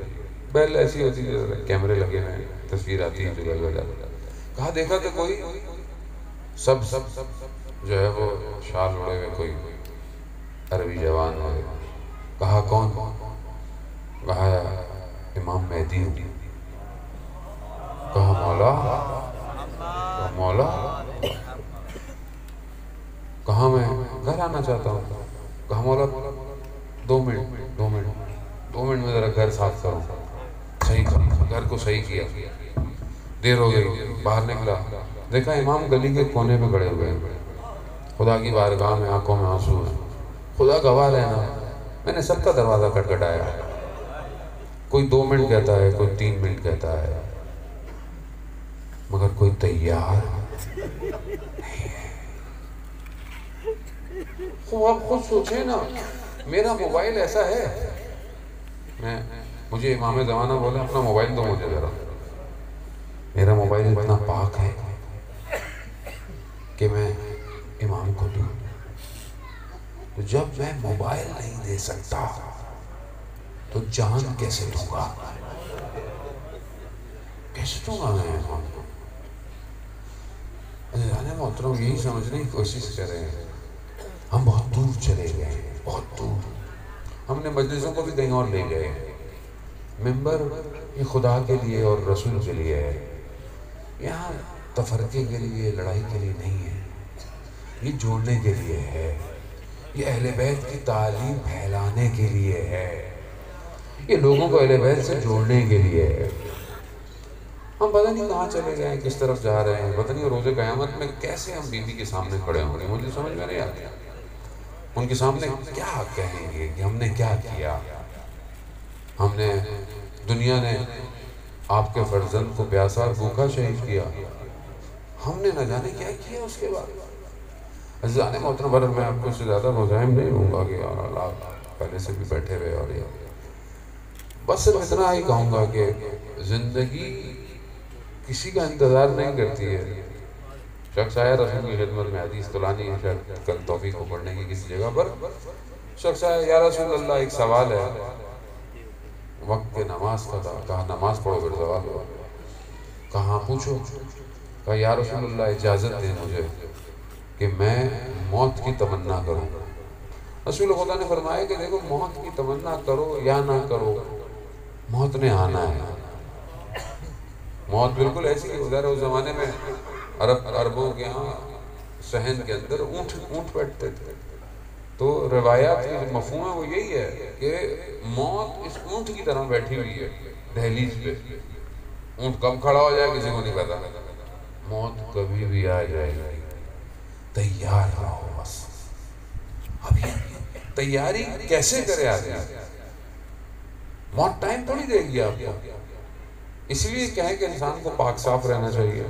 بیل ایسی ہوتی ہے کیمرے لگے ہوئے، تصویر آتی ہے جو بیل بجا، کہا دیکھا کہ کوئی سب جو ہے وہ شال اڑے ہوئے کوئی عربی جوان ہے، کہا کون؟ کہا امام مہدی ہوں۔ کہا مولا، کہا میں گھر آنا چاہتا ہوں۔ کہا مولا 2 منٹ میں ذرا گھر صاف کروں، صحیح کروں، گھر کو صحیح کیا، دیر ہو گئی، باہر نکلا، دیکھا امام گلی کے کونے پہ کھڑے ہوئے ہیں، خدا کی بارگاہ میں آنکھوں میں آنسو ہیں۔ خدا گواہ رہنا، میں نے سب کا دروازہ کھٹکھٹایا، کوئی 2 منٹ کہتا ہے، کوئی 3 منٹ کہتا ہے، مگر کوئی تیار نہیں ہے۔ آپ خود سوچیں نا، میرا موبائل ایسا ہے، مجھے امام زمانہ بولے اپنا موبائل دو مجھے ذرا، میرا موبائل اتنا پاک ہے کہ میں امام کو دوں، تو جب میں موبائل نہیں دے سکتا تو جان کیسے دوں گا؟ کیسے دوں گا میں امام کو؟ عزیزان محترم، یہی سمجھنے کی کوشش کریں، ہم بہت دور چلے گئے، بہت دور، ہم نے مجلسوں کو بھی کہیں اور لے گئے۔ ممبر یہ خدا کے لیے اور رسول کے لیے ہے، یہاں تفرقے کے لیے، لڑائی کے لیے نہیں ہے، یہ جوڑنے کے لیے ہے، یہ اہل بیت کی تعلیم پھیلانے کے لیے ہے، یہ لوگوں کو اہل بیت سے جوڑنے کے لیے ہے۔ ہم پتہ نہیں کہاں چلے گئے ہیں، کس طرف جا رہے ہیں، پتہ نہیں روز قیامت میں کیسے ہم بیوی کے سامنے کھڑے ہوں گے، مجھے سمجھ میں نہیں آتا، ان کے سامنے کیا کہیں گے کہ ہم نے کیا کیا؟ ہم نے، دنیا نے آپ کے فرزند کو پیاسا اور بھوکا شہید کیا، ہم نے نہ جانے کیا کیا اس کے بعد۔ عزیزان محترم، میں آپ کو اس سے زیادہ مزاحم نہیں ہوں گا کہ اللہ پہلے سے بھی بیٹھے ہوئے، اور بس صرف اتنا ہی کہوں گا کہ زندگی کسی کا انتظار نہیں کرتی ہے. شخص آیا رسول کی خدمت میں، حدیث تو لانی ہے شاید کل توفیق ہو پڑھنے کی کسی جگہ پر. شخص آیا، یا رسول اللہ ایک سوال ہے. وقت کے نماز کا تھا، کہا نماز پڑھو پھر سوال ہو. کہاں پوچھو؟ کہا یا رسول اللہ اجازت دیں مجھے کہ میں موت کی تمنا کروں. رسول خدا نے فرمایا کہ دیکھو موت کی تمنا کرو یا نہ کرو، موت نے آنا ہے. موت بالکل ایسی ہے. ادھر اس زمانے میں عربوں کے ہاں صحن کے اندر اونٹ بیٹھتے تھے، تو روایات کی جو مفہوم ہے وہ یہی ہے کہ موت اس اونٹ کی طرح بیٹھی ہوئی ہے دہلیز پہ. اونٹ کب کھڑا ہو جائے کسی کو نہیں پتا، موت کبھی بھی آ جائے گی، تیار رہو بس. اب یہ تیاری کیسے کرے آدمی؟ موت ٹائم تھوڑی دے گی آپ کو. اس لیے کہیں کہ انسان کو پاک صاف رہنا چاہیے،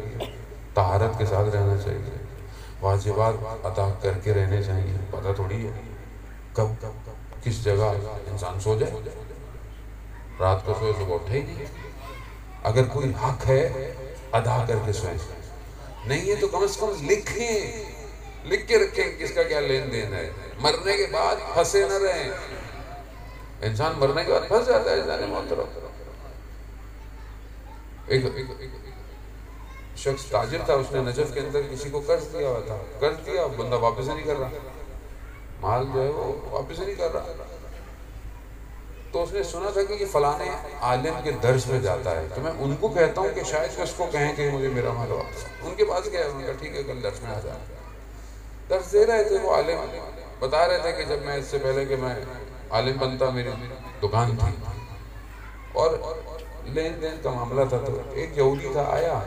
طہارت کے ساتھ رہنا چاہیے، واجبات ادا کر کے رہنے چاہیے. پتہ تھوڑی ہے کب کس جگہ انسان سو جائے. رات کو سوئے صبح اٹھے ہی نہیں. اگر کوئی حق ہے ادا کر کے سوئیں، نہیں ہے تو کم از کم لکھ کے رکھیں کس کا کیا لین دین ہے. مرنے کے بعد پھنسے نہ رہیں. انسان مرنے کے بعد پھنس جاتا ہے. انسان محترم ایک شخص تاجر تھا، اس نے نجف کے اندر کسی کو قرض دیا ہوا تھا. قرض دیا، بندہ واپس نہیں کر رہا، مال جو ہے وہ واپس نہیں کر رہا. تو اس نے سنا تھا کہ یہ فلانے عالم کے درس میں جاتا ہے، تو میں ان کو کہتا ہوں کہ شاید اس کو کہیں کہ مجھے میرا مال واپس. ان کے پاس گیا، انہوں نے کہا ٹھیک ہے کل درس میں آ جائے. درس دے رہے تھے وہ عالم، بتا رہے تھے کہ جب میں اس سے پہلے کہ میں عالم بنتا میری دکان تھی اور لین دین کا معاملہ تھا. تو ایک یہودی تھا آیا،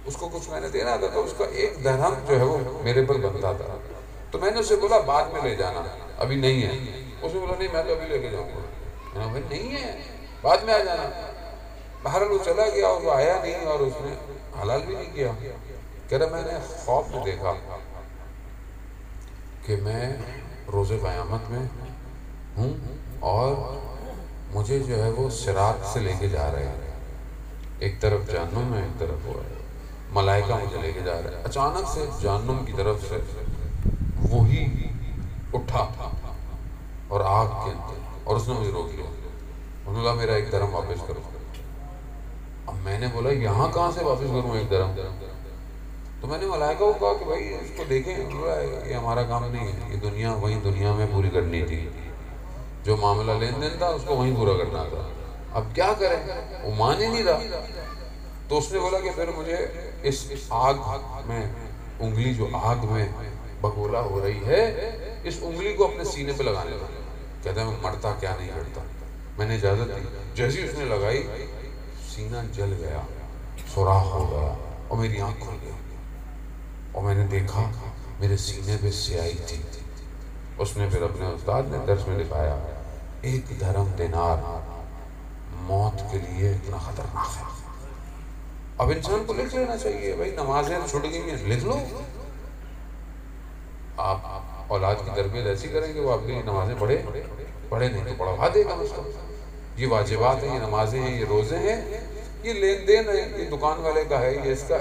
اس کو کچھ میں نے دینا تھا، تو اس کا ایک درہم جو ہے وہ میرے پر بنتا تھا. تو میں نے اسے بولا بعد میں لے جانا، ابھی نہیں ہے. اس نے بولا نہیں میں تو ابھی لے کے جاؤں گا. میں نے بھائی نہیں ہے بعد میں آ جانا. بہرحال وہ چلا گیا اور وہ آیا نہیں اور اس نے حلال بھی نہیں کیا. کہہ رہا میں نے خواب میں دیکھا کہ میں روز قیامت میں ہوں اور مجھے جو ہے وہ صراط سے لے کے جا رہے ہیں. ایک طرف جہنم ہے، ایک طرف وہ ہے. ملائکہ مجھے لے کے جا رہے ہیں. اچانک سے جہنم کی طرف سے وہی اٹھا اور آگ کے اندر، اور اس نے مجھے روک لیا. انہوں نے کہا میرا ایک درہم واپس کرو. اب میں نے بولا یہاں کہاں سے واپس کروں ایک درہم؟ تو میں نے ملائکہ کو کہا کہ بھائی اس کو دیکھیں. یہ ہمارا کام نہیں ہے، یہ دنیا وہیں دنیا میں پوری کرنی تھی. جو معاملہ لین دین تھا اس کو وہیں پورا کرنا تھا. اب کیا کریں؟ وہ مان ہی نہیں رہا. تو اس نے بولا کہ پھر مجھے اس آگ میں انگلی جو آگ میں بگولا ہو رہی ہے، اس انگلی کو اپنے سینے پہ لگانے لگا. کہتا ہے میں مرتا کیا نہیں کرتا. میں نے اجازت دی. جیسی اس نے لگائی سینہ جل گیا، سوراخ ہو گیا اور میری آنکھ کھل گئی اور میں نے دیکھا میرے سینے پہ سیاہی تھی. اس نے پھر اپنے استاد نے درس میں لکھایا ایک درہم دینار موت کے لیے اتنا خطرناک ہے. اب انسان کو لکھ لینا چاہیے بھائی نمازیں چھوٹ گئی ہیں لکھ لو. آپ اولاد کی تربیت ایسی کریں کہ وہ آپ کے لیے نمازیں پڑھے نہیں تو پڑھوا دے گا اس کو. یہ واجبات ہیں، یہ نمازیں ہیں، یہ روزے ہیں، یہ لین دین ہے، یہ دکان والے کا ہے، یہ اس کا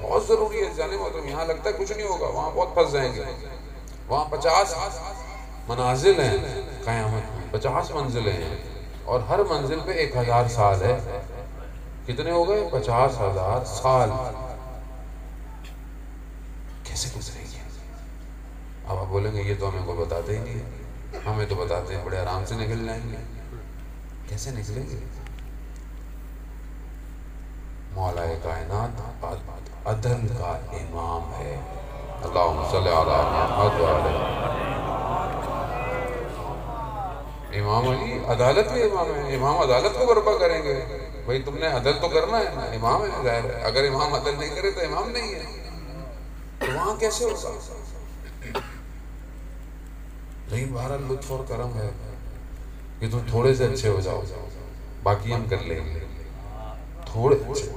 بہت ضروری ہے. جانے محترم یہاں لگتا ہے کچھ نہیں ہوگا، وہاں بہت پھنس جائیں گے. وہاں 50 منازل ہیں قیامت میں، 50 منزلیں ہیں اور ہر منزل پہ 1000 سال ہے. کتنے ہو گئے؟ 50,000 سال. کیسے گزرے گی؟ اب آپ بولیں گے یہ تو ہمیں کوئی بتاتے ہی نہیں ہے، ہمیں تو بتاتے ہیں بڑے آرام سے نکل جائیں گے. کیسے نکلیں گے؟ مولا کائنات عدل کا امام ہے. اللہم صلی علی محمد وعلی امام علی عدالت کے امام ہیں. امام عدالت کو برپا کریں گے. بھائی تم نے عدل تو کرنا ہے نا، امام ہے ظاہر ہے. اگر امام عدل نہیں کرے تو امام نہیں ہے. تو وہاں کیسے ہوگا؟ لیکن بہرحال لطف اور کرم ہے کہ تم تھوڑے سے اچھے ہو جاؤ، باقی ہم کر لیں گے تھوڑے اچھے.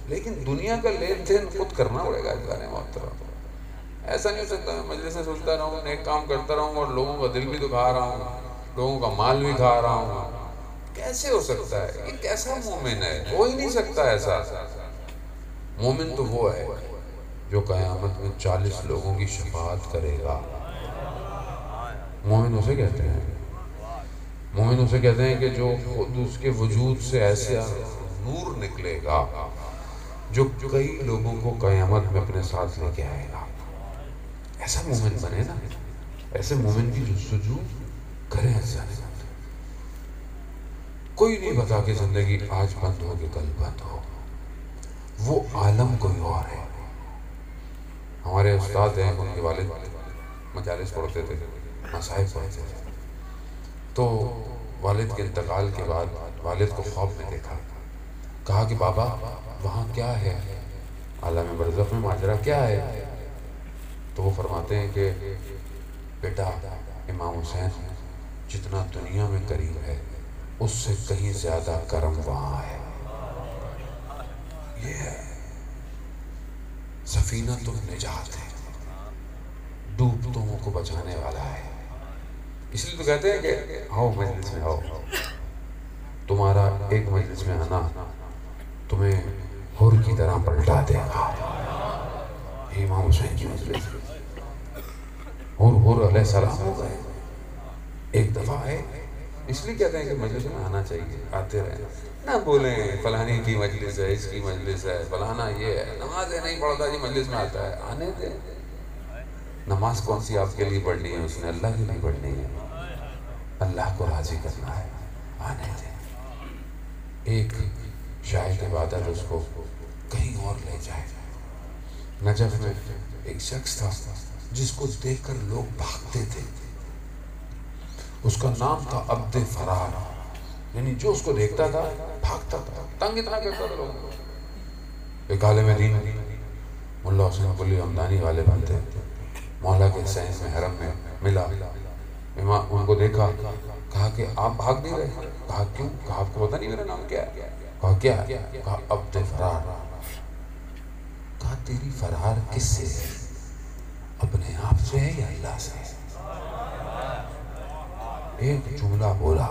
لیکن دنیا کا لین دین خود کرنا پڑے گا. جانے محترم ایسا نہیں ہو سکتا میں مجلس سے سنتا رہوں، نیک کام کرتا رہوں اور لوگوں کا دل بھی دکھا رہا ہوں، لوگوں کا مال بھی کھا رہا ہوں. کیسے ہو سکتا ہے؟ یہ کیسا مومن ہے؟ ہو ہی نہیں سکتا ایسا۔ مومن تو وہ ہے جو قیامت میں 40 لوگوں کی شفاعت کرے گا۔ مومن اسے کہتے ہیں، مومن اسے کہتے ہیں کہ جو خود اس کے وجود سے ایسا نور نکلے گا جو کئی لوگوں کو قیامت میں اپنے ساتھ لے کے آئے گا۔ ایسا مومن بنے نا، ایسے مومن کی جستجو کریں۔ ایسا نہیں، کوئی نہیں بتا کہ زندگی آج بند ہو کہ کل بند ہو، وہ عالم کوئی اور ہے۔ ہمارے استاد ہیں، ان کے والد مجالس پڑھتے تھے، مصاحف پڑھتے تھے، تو والد کے انتقال کے بعد والد کو خواب میں دیکھا، کہا کہ بابا وہاں کیا ہے، عالم برزخ میں ماجرا کیا ہے؟ تو وہ فرماتے ہیں کہ بیٹا امام حسین جتنا دنیا میں قریب ہے اس سے کہیں زیادہ کرم وہاں ہے۔ یہ ہے سفینۃ النجات ہے، ڈوبتوں کو بچانے والا ہے۔ اس لیے تو کہتے ہیں کہ آؤ مجلس میں آؤ، تمہارا ایک مجلس میں آنا تمہیں حور کی طرح پلٹا دے گا۔ امام حسین کی مجلس حور علیہ السلام ہو گئے، ایک دفعہ ہے۔ اس لیے کہتے ہیں کہ مجلس میں آنا چاہیے، آتے رہے، نہ بولیں فلانی کی مجلس ہے، اس کی مجلس ہے، فلانا یہ ہے، نمازیں نہیں پڑھتا جی مجلس میں آتا ہے۔ آنے دیں، نماز کون سی آپ کے لیے پڑھنی ہے؟ اس نے اللہ کے لیے پڑھنی ہے، اللہ کو راضی کرنا ہے، آنے دیں۔ ایک شاید عبادت اس کو کہیں اور لے جائے۔ نجف میں ایک شخص تھا جس کو دیکھ کر لوگ بھاگتے تھے، اس کا نام تھا عبد فرار، یعنی جو اس کو دیکھتا تھا بھاگتا تھا، تنگ اتنا کرتا تھا لوگوں کو۔ ایک عالم دین ملا حسین قلی حمدانی والے بنتے، مولا کے حسین میں حرم میں ملا، امام ان کو دیکھا، کہا کہ آپ بھاگ نہیں رہے؟ کہا کیوں؟ کہا آپ کو پتہ نہیں میرا نام کیا ہے؟ کہا کیا ہے؟ کہا عبد فرار۔ کہا تیری فرار کس سے ہے؟ اپنے آپ سے ہے یا اللہ سے؟ ایک جملہ بولا۔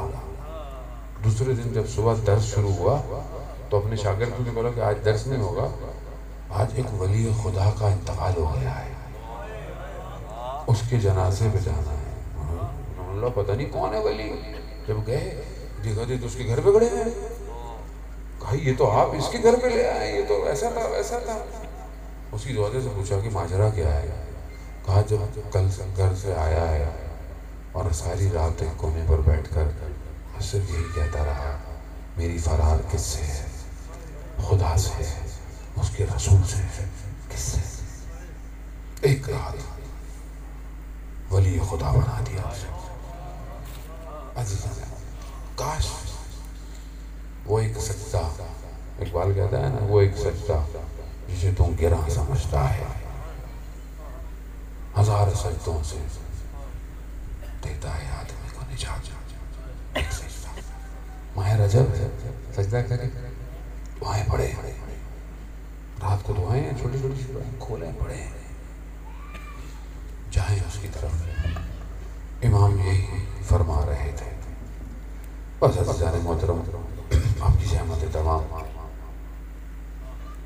دوسرے دن جب صبح درس شروع ہوا تو اپنے شاگردوں نے بولا کہ آج درس نہیں ہوگا، آج ایک ولی خدا کا انتقال ہو گیا ہے، اس کے جنازے پہ جانا ہے۔ اللہ پتہ نہیں کون ہے ولی۔ جب گئے دیکھا تو اس کے گھر پہ کھڑے ہیں۔ کہا یہ تو آپ اس کے گھر پہ لے آئے، یہ تو ایسا تھا ویسا تھا۔ اس کی دروازے سے پوچھا کہ ماجرا کیا ہے؟ کہا جب کل گھر سے آیا ہے اور ساری رات ایک کونے پر بیٹھ کر صرف یہی کہتا رہا میری فرار کس سے ہے؟ خدا سے ہے، اس کے رسول سے ہے، کس سے؟ ایک رات ولی خدا بنا دیا اسے۔ عزیزاں کاش وہ ایک سجدہ، اقبال کہتا ہے نا، وہ ایک سجدہ جسے تم گراں سمجھتا ہے ہزار سجدوں سے دیتا ہے آدمی کو نجات۔ ایک سجدہ، ماہ رجب سجدہ کرے، دعائیں پڑھے، رات کو دعائیں ہیں، چھوٹی چھوٹی سی دعائیں کھولیں پڑھیں، جائیں اس کی طرف۔ امام یہی فرما رہے تھے۔ بس عزیزان محترم، آپ کی زحمت تمام،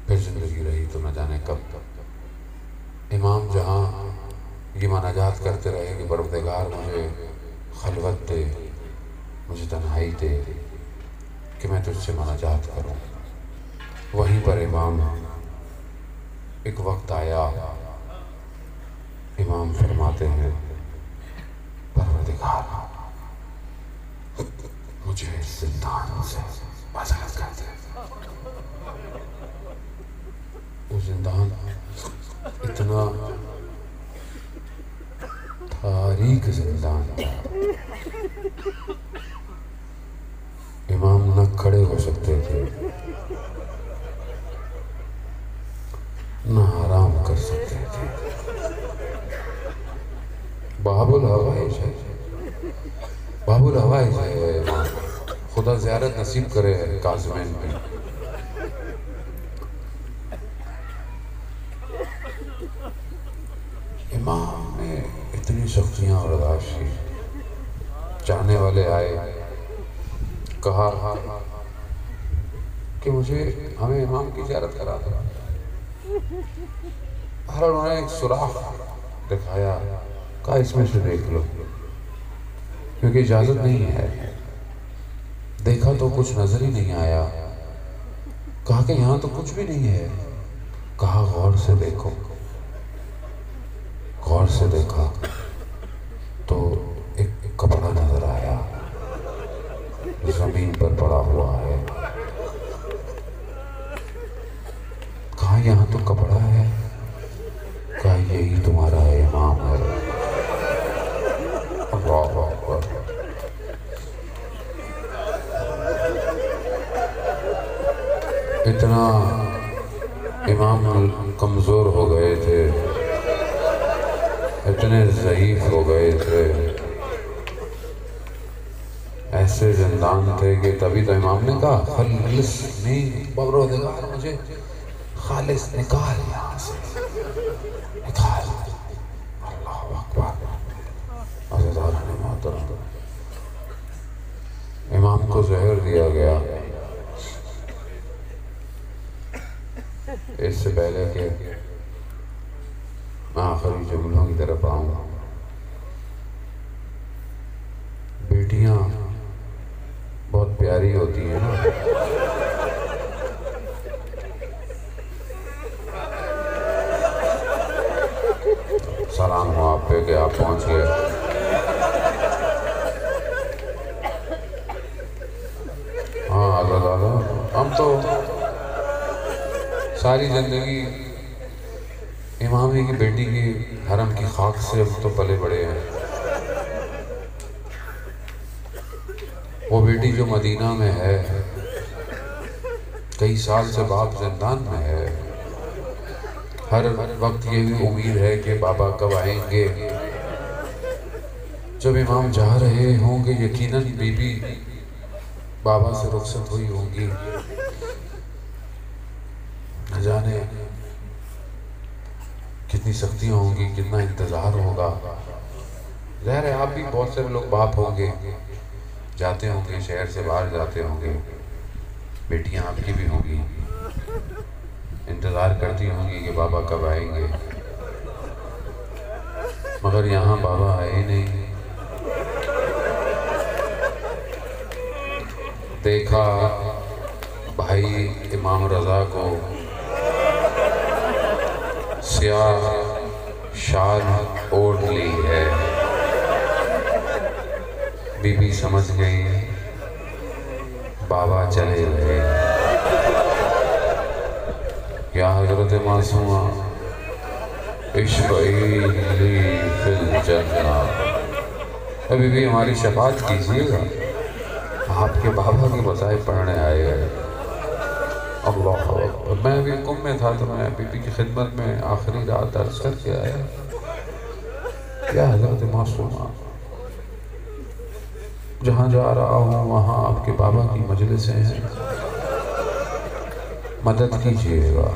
پھر زندگی رہی تو نہ جانے کب۔ امام جہاں یہ مناجات کرتے رہے کہ پروردگار مجھے خلوت دے، مجھے تنہائی دے کہ میں تجھ سے مناجات کروں، وہیں پر امام ایک وقت آیا، امام فرماتے ہیں پروردگار مجھے اس زندان سے آزاد کر دے۔ وہ زندان اتنا تاریک زندان تھا، امام نہ کھڑے ہو سکتے تھے نہ آرام کر سکتے تھے۔ باب الحوائج ہے، باب الحوائج ہے امام۔ خدا زیارت نصیب کرے کاظمین میں۔ امام نے اتنی سختیاں برداشت کی، چاہنے والے آئے، کہا کہ ہمیں امام کی زیارت کرا دو۔ انہوں نے ایک سوراخ دکھایا، کہا اس میں سے دیکھ لو، کیونکہ اجازت نہیں ہے۔ دیکھا تو کچھ نظر ہی نہیں آیا۔ کہا کہ یہاں تو کچھ بھی نہیں ہے۔ کہا غور سے دیکھو۔ غور سے دیکھا تو ایک کپڑا نظر آیا، زمین پر پڑا ہوا ہے۔ کہا یہاں تو کپڑا ہے۔ کہا یہی تمہارا امام ہے۔ اللہ اکبر۔ اتنا امام کمزور ہو گئے تھے، اتنے ضعیف ہو گئے تھے، ایسے زندان تھے کہ تبھی تو امام نے کہا خلصنی پروردگار، مجھے خالص نکال یہاں سے، نکال۔ اللہ اکبر۔ عزیزان محترم، امام کو زہر دیا گیا۔ اس سے پہلے کہ میں آخری جملوں کی طرف آؤں، بیٹیاں بہت پیاری ہوتی ہیں نا۔ سلام ہو آپ پہ کہ آپ پہنچ گئے۔ ہاں اللہ، ہم تو ساری زندگی امام کی بیٹی کی حرم کی خاک سے ہم تو پلے بڑے ہیں۔ وہ بیٹی جو مدینہ میں ہے، کئی سال سے باپ زندان میں ہے، ہر وقت یہ بھی امید ہے کہ بابا کب آئیں گے۔ جب امام جا رہے ہوں گے یقیناً بی بی بابا سے رخصت ہوئی ہوں گی، نہ جانے کتنی سختیاں ہوں گی، کتنا انتظار ہوگا۔ ظاہر ہے آپ بھی بہت سے لوگ باپ ہوں گے، جاتے ہوں گے، شہر سے باہر جاتے ہوں گے، بیٹیاں آپ کی بھی ہوں گی، انتظار کرتی ہوں گی کہ بابا کب آئیں گے، مگر یہاں بابا آئے نہیں۔ دیکھا بھائی امام رضا کو سیاہ شال اوڑھ لی ہے۔ بی بی سمجھ گئی بابا چلے گئے۔ یا حضرت معصومہ اشفعی لی فی الجنہ، ابھی بھی ہماری شفاعت کیجیے گا، آپ کے بابا کی مصائب پڑھنے آئے گئے۔ اللہ اکبر۔ میں بھی کم میں تھا تو میں بی بی کی خدمت میں آخری رات عرض کر کے آیا، یا حضرت معصومہ جہاں جا رہا ہوں وہاں آپ کے بابا کی مجلسیں ہیں، مدد کیجیے گا۔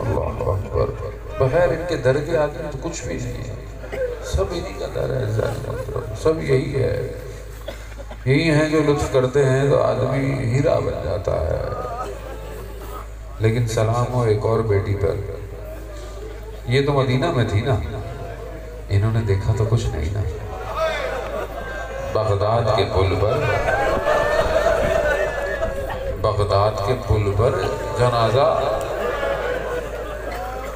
اللہ اکبر۔ بغیر ان کے در کے آدمی تو کچھ بھی نہیں ہے، سب انہی کا در ہے، سب یہی ہے، یہی ہیں جو لطف کرتے ہیں تو آدمی ہیرا بن جاتا ہے۔ لیکن سلام ہو ایک اور بیٹی پر، یہ تو مدینہ میں تھی نا، انہوں نے دیکھا تو کچھ نہیں نا۔ بغداد کے پل پر جنازہ،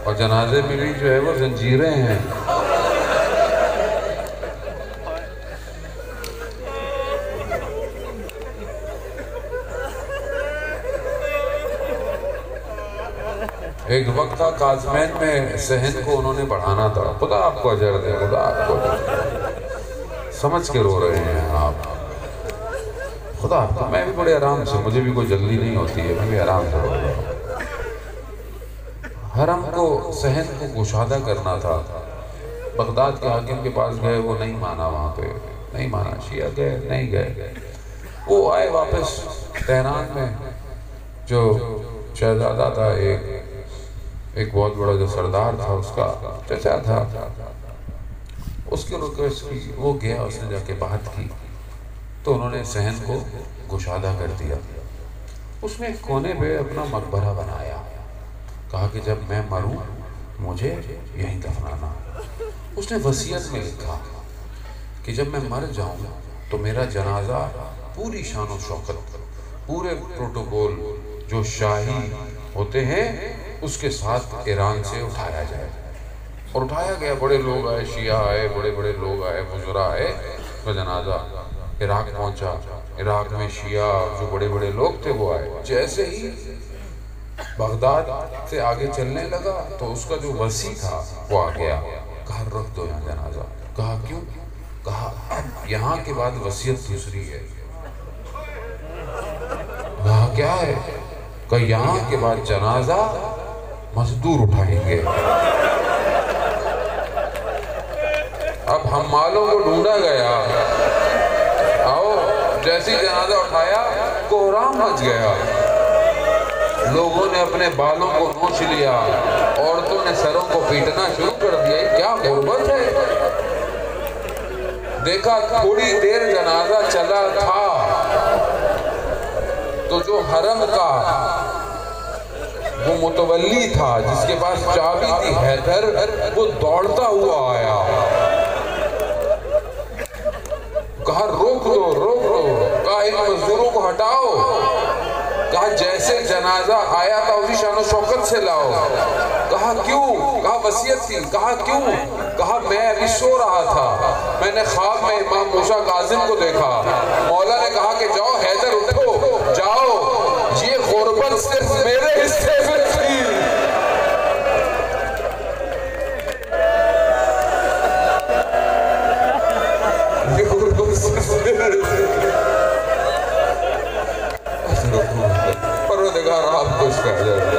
اور جنازے میں بھی جو ہے وہ زنجیریں ہیں۔ ایک وقت تھا قاسمین میں صحن کو انہوں نے بڑھانا تھا، خدا آپ کو اجر دے، خدا آپ کو اجر دے۔ سمجھ کے رو رہے ہیں آپ، خدا آپ کو۔ میں بھی بڑے آرام سے، مجھے بھی کوئی جلدی نہیں ہوتی ہے، میں بھی آرام سے رو رہا ہوں۔ حرم کو صحن کو گشادہ کرنا تھا۔ بغداد کے حاکم کے پاس گئے، وہ نہیں مانا، وہاں پہ نہیں مانا، شیعہ گئے نہیں گئے، وہ آئے واپس تہران میں۔ جو شہزادہ تھا، ایک بہت بڑا جو سردار تھا، اس کا چچا تھا، اس کے ریکویسٹ کی، وہ گیا، اس نے جا کے بات کی تو انہوں نے صحن کو گشادہ کر دیا، اس میں ایک کونے پہ اپنا مقبرہ بنایا، کہا کہ جب میں مروں مجھے یہیں دفنانا۔ اس نے وصیت میں لکھا کہ جب میں مر جاؤں تو میرا جنازہ پوری شان و شوکت، پورے پروٹوکول جو شاہی ہوتے ہیں اس کے ساتھ ایران سے اٹھایا جائے۔ اور اٹھایا گیا، بڑے لوگ آئے، شیعہ آئے، بڑے بڑے لوگ آئے، وزراء آئے، تو جنازہ عراق پہنچا۔ عراق میں شیعہ جو بڑے بڑے لوگ تھے وہ آئے۔ جیسے ہی بغداد سے آگے چلنے لگا تو اس کا جو وصی تھا وہ آ گیا، کہا رکھ دو یہاں جنازہ۔ کہا کیوں؟ کہا اب یہاں کے بعد وصیت دوسری ہے۔ کہا کیا ہے؟ کہ یہاں کے بعد جنازہ مزدور اٹھائیں گے۔ اب حمالوں کو ڈھونڈا گیا، آؤ، جیسی جنازہ اٹھایا کوہرام مچ گیا، لوگوں نے اپنے بالوں کو نوچ لیا، عورتوں نے سروں کو پیٹنا شروع کر دیا۔ کیا غربت ہے؟ دیکھا تھوڑی دیر جنازہ چلا تھا تو جو حرم کا وہ متولی تھا جس کے پاس چابی تھی حیدر، وہ دوڑتا ہوا آیا، کہا روک دو روک دو، کہا ان مزدوروں کو ہٹاؤ، کہا جیسے جنازہ آیا تھا اسی شان و شوکت سے لاؤ۔ کہا کیوں؟ کہا وصیت تھی۔ کہا کیوں؟ کہا میں ابھی سو رہا تھا، میں نے خواب میں امام موسیٰ کاظم کو دیکھا، مولا نے کہا کہ جاؤ حیدر اٹھو جاؤ، یہ غربت صرف میرے حصے میں تھی۔ یہ غربت صرف میرے حصے میں تھی۔ پروردگار آپ کو اس کا عجر دے۔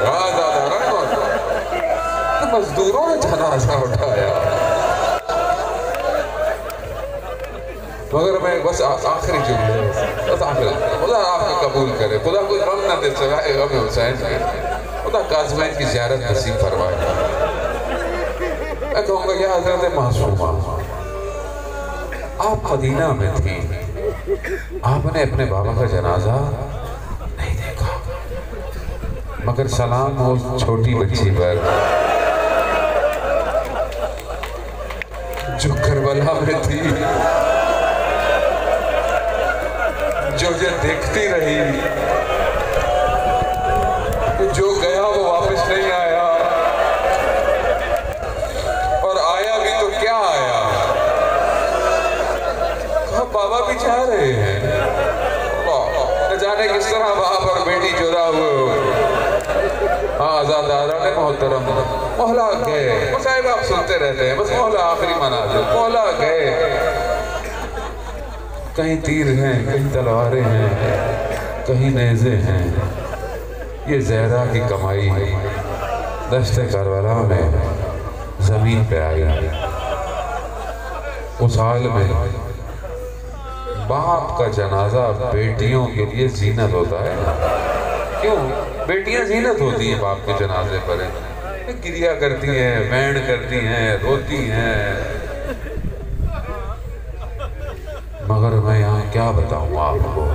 مزدوروں نے جنازہ اٹھایا۔ مگر میں بس آخری جملے، بس آخری، خدا آپ کو قبول کرے، خدا کوئی غم نہ دے سوائے غم حسین کے، خدا کاظمین کی زیارت نصیب فرمائے۔ میں کہوں گا یا حضرت معصومہ، آپ مدینہ میں تھی، آپ نے اپنے بابا کا جنازہ نہیں دیکھا، مگر سلام ہو چھوٹی بچی پر جو کربلا میں تھی، جو دیکھتی رہی، جو گیا وہ واپس نہیں آیا، اور آیا بھی تو کیا آیا؟ کہا بابا بھی چاہ رہے ہیں، نہ جانے کس طرح باپ اور بیٹی جدا ہوئے۔ ہاں آزادارہ نے محترم مولا گئے، صاحب آپ سنتے رہتے ہیں، بس مولا آخری مناظر، مولا گئے، کہیں تیر ہیں، کہیں تلواریں ہیں، کہیں نیزے ہیں، یہ زہرا کی کمائی دشت کربلا میں زمین پہ آئی۔ اس حال میں باپ کا جنازہ بیٹیوں کے لیے زینت ہوتا ہے، کیوں؟ بیٹیاں زینت ہوتی ہیں باپ کے جنازے پر، گریہ کرتی ہیں، بینڈ کرتی ہیں، روتی ہیں، مگر میں یہاں کیا بتاؤں آپ کو،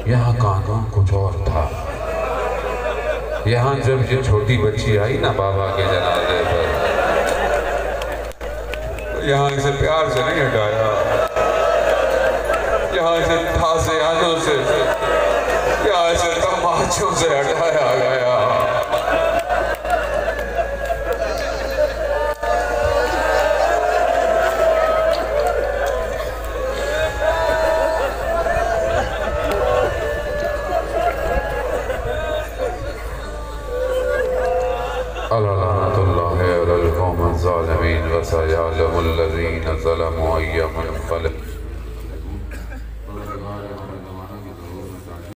یہاں قانون کچھ اور تھا۔ یہاں جب یہ چھوٹی بچی آئی نا بابا کے جنازے پر، یہاں اسے پیار سے نہیں ہٹایا، یہاں اسے تھاسیانوں سے، یہاں اسے تماچوں سے ہٹایا گیا۔ لعنت اللہ علی القوم الظالمین وسیعلم الذین ظلموا أی منقلب